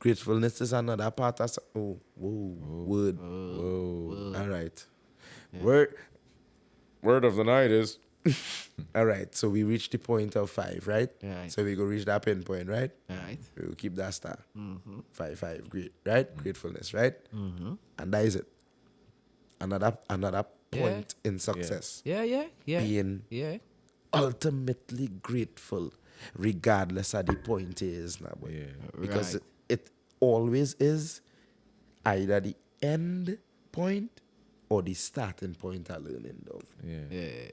Gratefulness is another part of... Word. All right. Word of the night is... All right, so we reached the point of 5, right? Right. So we go reach that pinpoint, right? Right. We'll keep that star. 5, great, right? Gratefulness, right? And that is it. Another point in success. Yeah. Being Yeah. ultimately grateful, regardless of the point is now, boy. Yeah. Because Right. it always is either the end point or the starting point of learning, dog. Yeah. Yeah.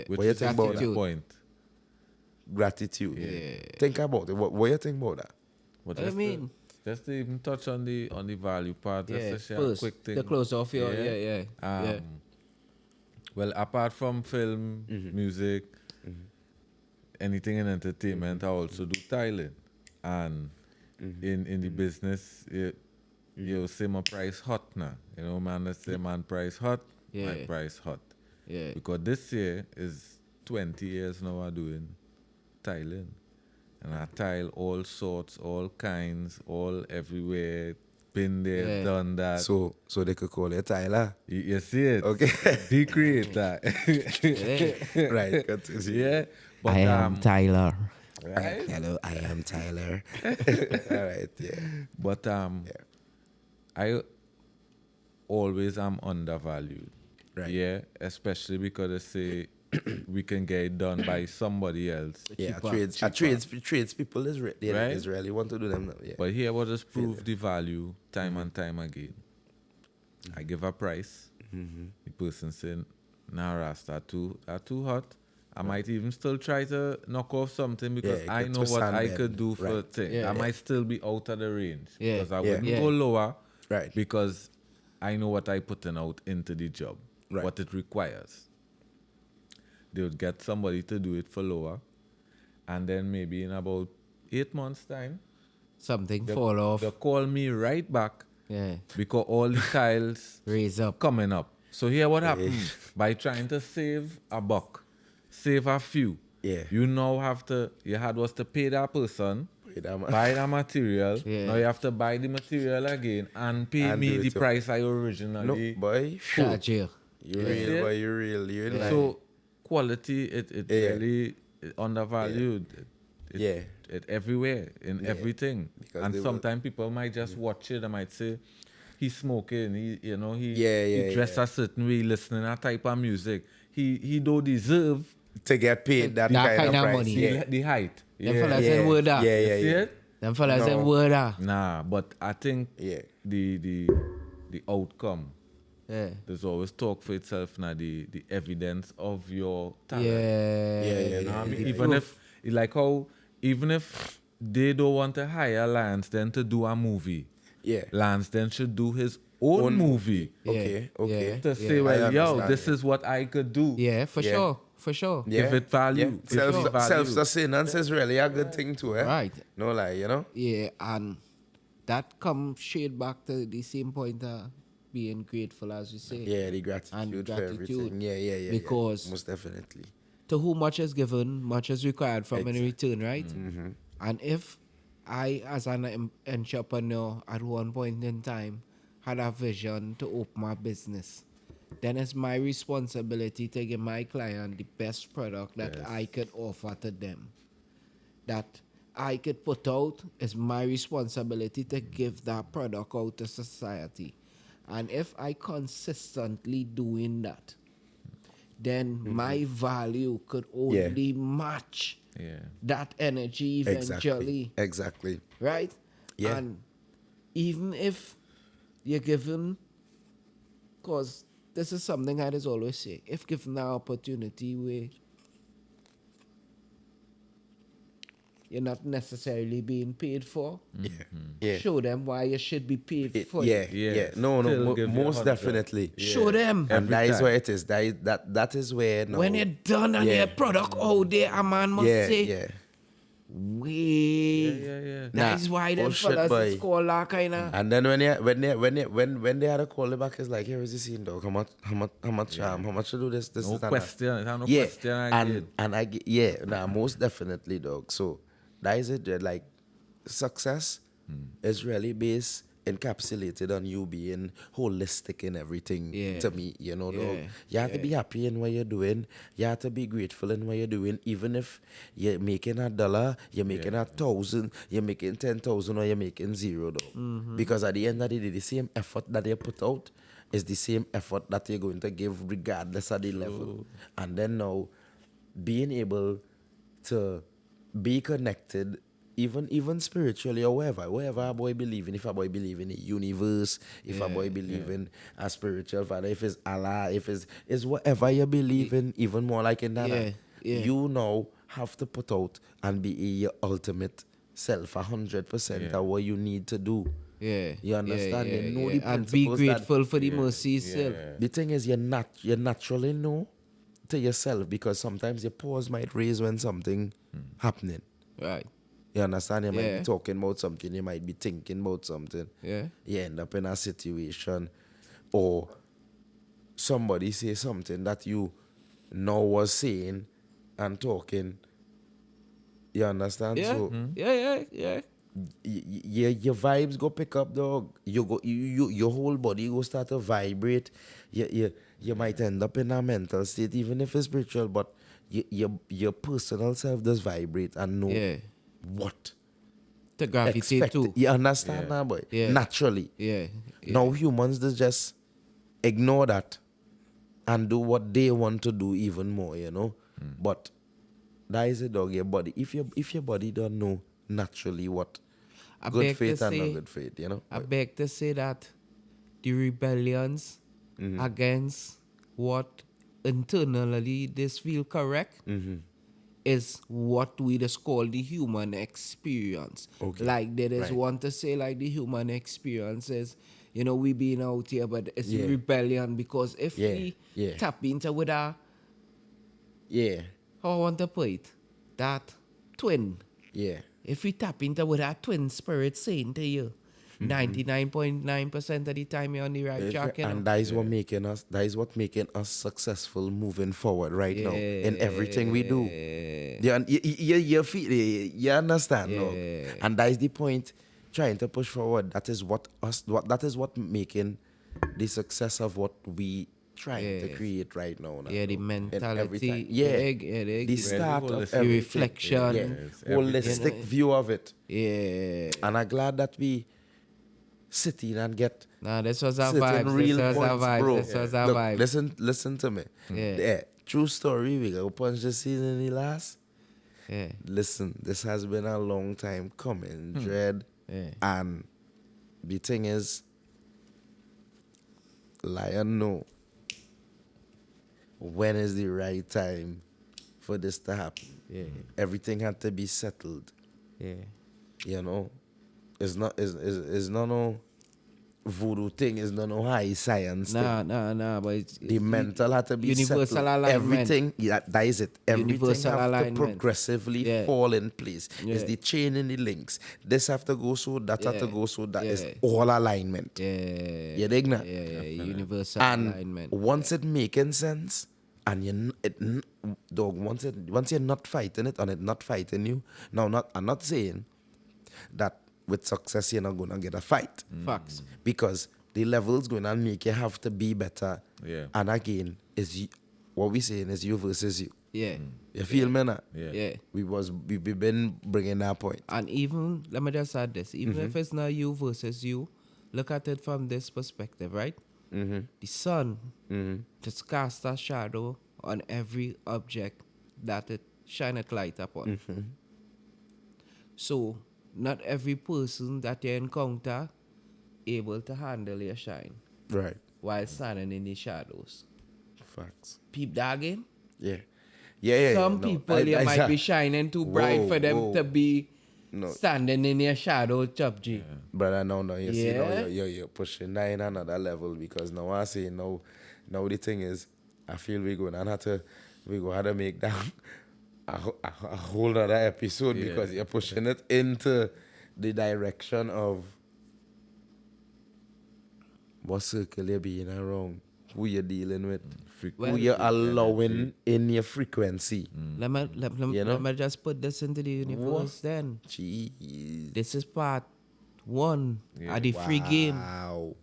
Which What you is think about the that? point. Gratitude. Yeah. Think about it. What you think about that? But I just mean- just to even touch on the value part, just Yeah. to share First, a quick thing. the close off your yeah. Well, apart from film, music, anything in entertainment, I also do tiling. And in the business, you say my price hot now. You know, man, let's say man price hot, my Yeah. price hot. Yeah. Because this year is 20 years now I'm doing tiling. And I tile all sorts, all kinds, all everywhere. Been there, Yeah. done that. So they could call it Tyler. You see it? Okay. The creator. Right. Continue. Yeah. But I am Tyler. right? Hello, I am Tyler. All right. Yeah. But I always am undervalued. Right. Yeah, especially because they say we can get it done by somebody else. Yeah. Cheaper. Trades people is Right. is really want to do them now. Yeah. But here what just prove the value time and time again. I give a price. The person saying, nah, Rasta, are too hot. I might even still try to knock off something because Yeah, I get know twist what and I bend. could do for Right. thing. Yeah, I yeah. might still be out of the range. Yeah. Because I Yeah. wouldn't Yeah. go lower. Right. Because I know what I putting out into the job. Right. What it requires. They would get somebody to do it for lower. And then maybe in about 8 months' time, Something fall off. they'll call me right back Yeah. because all the tiles Raise up. coming up. So here what happened? By trying to save a buck, save a few, Yeah. you now have to, you had was to pay that person, Pay that man. buy the material, Yeah. now you have to buy the material again and pay And me do it the too. price I No, originally. boy. Charge you. You Yeah. real, boy. You real. You like. So quality, it Yeah. really undervalued. Yeah. It everywhere, in everything. Because And they will- sometimes people might just watch it and might say, he's smoking, he Yeah, dress a certain way, listening to that type of music. He don't deserve To get paid that, That kind of price. money. Yeah. the height. Them fellas in word ah. Yeah, You yeah, see yeah. it? Them fellas No. in word ah. Nah, but I think Yeah. the the outcome. Yeah. There's always talk for itself now, the evidence of your talent. Yeah. You know what I mean? The Even proof. if, like how, even if they don't want to hire Lance then to do a movie, Yeah. Lance then should do his own movie Okay, Yeah, okay. yeah. to say, I well, yo, understand, this yeah. is what I could do. Yeah, for Yeah. sure. For sure. Yeah. Give it value. Yeah. Give it value. Self-sustenance is really a good thing too, eh? Right. No lie, you know? Yeah, and that comes straight back to the same point of being grateful, as you say. Yeah, the gratitude, And for gratitude. everything. Yeah. Because- most definitely. To whom much is given, much is required from in Exact- return, right? And if I, as an entrepreneur, at one point in time, had a vision to open my business, then it's my responsibility to give my client the best product that Yes. I could offer to them. That I could put out, is my responsibility to give that product out to society. And if I consistently doing that, then my value could only match Yeah. that energy eventually. Exactly. Right? Yeah. And even if you're given, because this is something I just always say, if given the opportunity where you're not necessarily being paid for, Yeah. show them why you should be paid for Yeah, it. Yeah, No, still give you most 100. definitely. Show them. And Every that is time. where it is. That is where now, When you're done and Yeah. your product out there, a man must say, yeah. Yeah, wait. yeah, yeah. That's Nah, why them bullshit, fellas boy. is called that kind of. And then when they had to call it back, it's like, here is the scene, dog. How much to do this No and that. question. I have no Yeah, question again. and I get, yeah, nah, most definitely, dog. So that is it. Like success is really based encapsulated on you being holistic in everything. Yeah. To me, you know, dog. Yeah. You have to be happy in what you're doing. You have to be grateful in what you're doing, even if you're making $1, you're making 1,000, you're making 10,000, or you're making zero, dog. Because at the end of the day, the same effort that you put out is the same effort that you're going to give regardless of the level. And then now, being able to be connected, even spiritually or wherever a boy believe in. If a boy believe in the universe, if a boy believe in a spiritual father, if it's Allah, if it's whatever you believe in, even more like in that, Yeah. you now have to put out and be your ultimate self 100% of what you need to do. Yeah. You understand? Yeah, You know the and be principles that- grateful for the mercies still. The thing is, you naturally know to yourself, because sometimes your pause might raise when something happening. Right. You understand? You might Yeah. be talking about something, you might be thinking about something. Yeah. You end up in a situation, or somebody say something that you now was saying and talking. You understand? Yeah. So Yeah. your vibes go pick up, dog. Your whole body go start to vibrate. You might end up in a mental state, even if it's spiritual, but your personal self does vibrate and know Yeah. what To gravitate expect. too. You understand now, boy? Yeah. Naturally. Yeah. Now humans just ignore that and do what they want to do even more, you know. But that is it, dog. Your body. If your body don't know naturally what I good beg to faith and say- not good faith, you know. I beg to say that the rebellions against what internally this feel correct is what we just call the human experience. Okay. Like they just Right. want to say like the human experience is, we being out here, but it's Yeah. rebellion, because if Yeah, we yeah. tap into with our, Yeah, how I want to put it, that twin. yeah. If we tap into what our twin spirit saying to you, 99.9% of the time you're on the right track, you know? And that is what making us. That is what making us successful moving forward right now in everything we do. You understand, no? And that is the point. Trying to push forward. That is what making the success of what we trying to create right now. Yeah, the In mentality, everything. the egg, the the start of holistic. The everything. reflection. Yeah. Yes, Holistic everything. view of it. Yeah. And I'm glad that we sitting and get Nah, this was our certain vibes. real This was our points, vibes. bro. This was our Look, vibes. listen to me. Yeah. True story. We go punch the season in the last. Yeah. Listen, this has been a long time coming, Dread. Yeah. And the thing is, Lion know when is the right time for this to happen. Yeah. Everything had to be settled. Yeah. You know, it's not no voodoo thing. It's not no high science thing. Nah. But it's The mental had to be universal settled. alignment. Everything, that is it. Everything Universal have alignment. to progressively Yeah. fall in place. It's Yeah. the chain and the links. This have to go so, that have to Yeah. go so. That is Yeah. all alignment. Yeah. You dig now? Yeah. Universal And alignment. once it making sense, and once you're not fighting it and it not fighting you. Now, I'm not saying that with success you're not gonna get a fight. Facts. Because the levels going to make you have to be better. Yeah. And again, what we saying is you versus you. Yeah. You feel me now? Yeah. Yeah. We've been bringing that point. And even, let me just add this, even if it's not you versus you, look at it from this perspective, right? The sun just casts a shadow on every object that it shineth light upon. So, not every person that you encounter able to handle your shine Right. while standing in the shadows. Facts. Peep that again? Yeah. Yeah. Some no, people you might be shining too bright Whoa, for them whoa. to be No. standing in your shadow, Chubji. Brother, no, you see, Yeah. now you're pushing that in another level because now I say now the thing is, I feel we going to have to make that a whole other episode Yeah. because you're pushing it into the direction of what circle you're being around, who you're dealing with, Well, who you're allowing in your frequency. Let me just put this into the universe then. Jeez. This is part 1 Yeah. of the free game. Wow.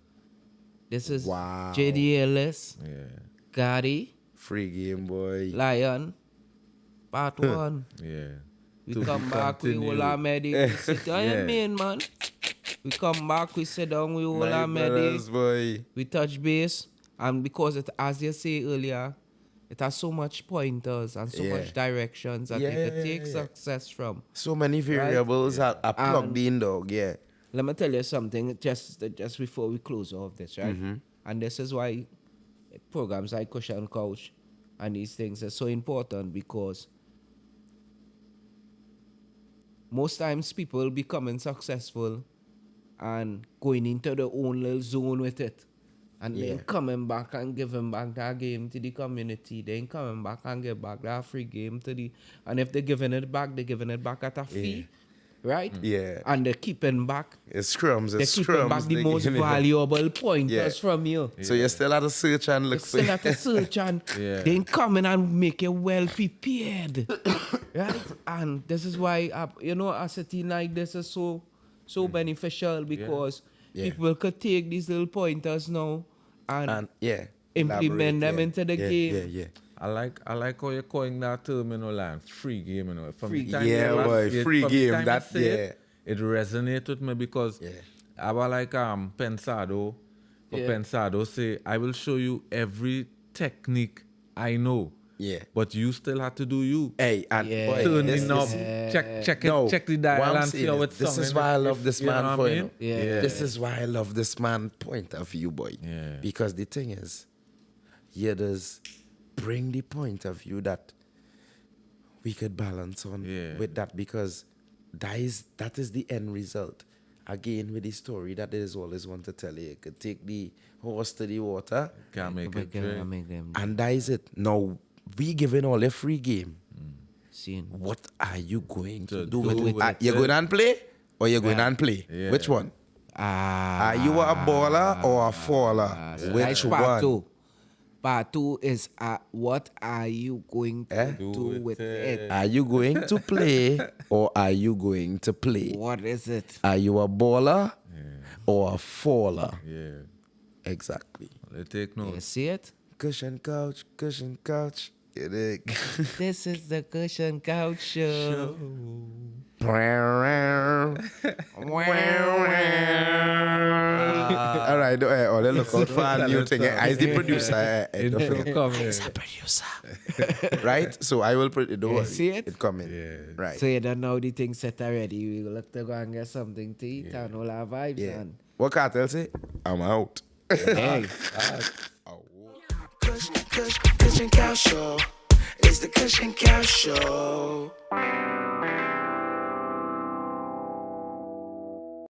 This is Wow. JD Ellis, Yeah. Gotti, Free game, boy. Lion, part 1. Yeah. We To come be back, we continued. all are ready. We sit down, Yeah. mean, man. We come back, we sit down, we all My are ready. brothers, boy. We touch base, and because it, as you say earlier, it has so much pointers and so Yeah. much directions that Yeah, you could yeah, take yeah. success from. So many variables are plugged in, dog. Yeah. Let me tell you something just before we close off this, right? And this is why programs like Kush and Couch and these things are so important, because most times people becoming successful and going into their own little zone with it, and then Yeah. coming back and giving back that game to the community, then coming back and give back that free game to the, and if they're giving it back at a fee, right? Yeah. And they're keeping back, It's scrums. they're It's keeping scrums. back the they most giving it. valuable pointers Yeah. from you. So you still have to search and look It's still for at a search and Yeah. then come in and make you well prepared. Right? And this is why, a city like this is so beneficial, because Yeah. people could take these little pointers now and and yeah. implement elaborate, them yeah. into the Yeah, game. Yeah. I like how you're calling that term, land. Free game, From Free the time game. Yeah, you boy, free from the game, time you that- say it, yeah. it resonated with me because Yeah. I was like Pensado. For Yeah. Pensado say, I will show you every technique I know. Yeah. But you still have to do you. Hey, and Yeah. boy, Turn this the knob, is- check No, the what dial I'm and see saying how is, it's this is sounding. why I love If- this you know man what for I you. mean? know. Yeah. This is why I love this man point of view, boy. Yeah. Because the thing is, here does bring the point of view that we could balance on Yeah. with that, because that is the end result. Again, with the story that is always want to tell you, you could take the horse to the water, Can't make it drink. Make them and that is it. Now, we giving all a free game. seeing. What are you going to To do do with it? with it. You going and play, or you going and play? Yeah. Which one? Ah, Are you a baller or a faller? so Which that's part one? 2. Part 2 is what are you going to Eh? do Do with it, it? Are you going to play, or are you going to play? What is it? Are you a baller or a faller? Yeah. Exactly. They take note. You see it? Cushion couch, cushion couch. You dig? This is the Cushion Couch Show. All right, they look out for a new thing. I's the producer. It don't come here. Producer. Right? So I will put it. Don't You worry. see it? It coming. Yeah. Right. So you don't know the thing set already. We look to go and get something to eat and all our vibes. Yeah. And What Cartel say? I'm out. Hey. Kush and Cow Show. It's the Kush and Cow Show.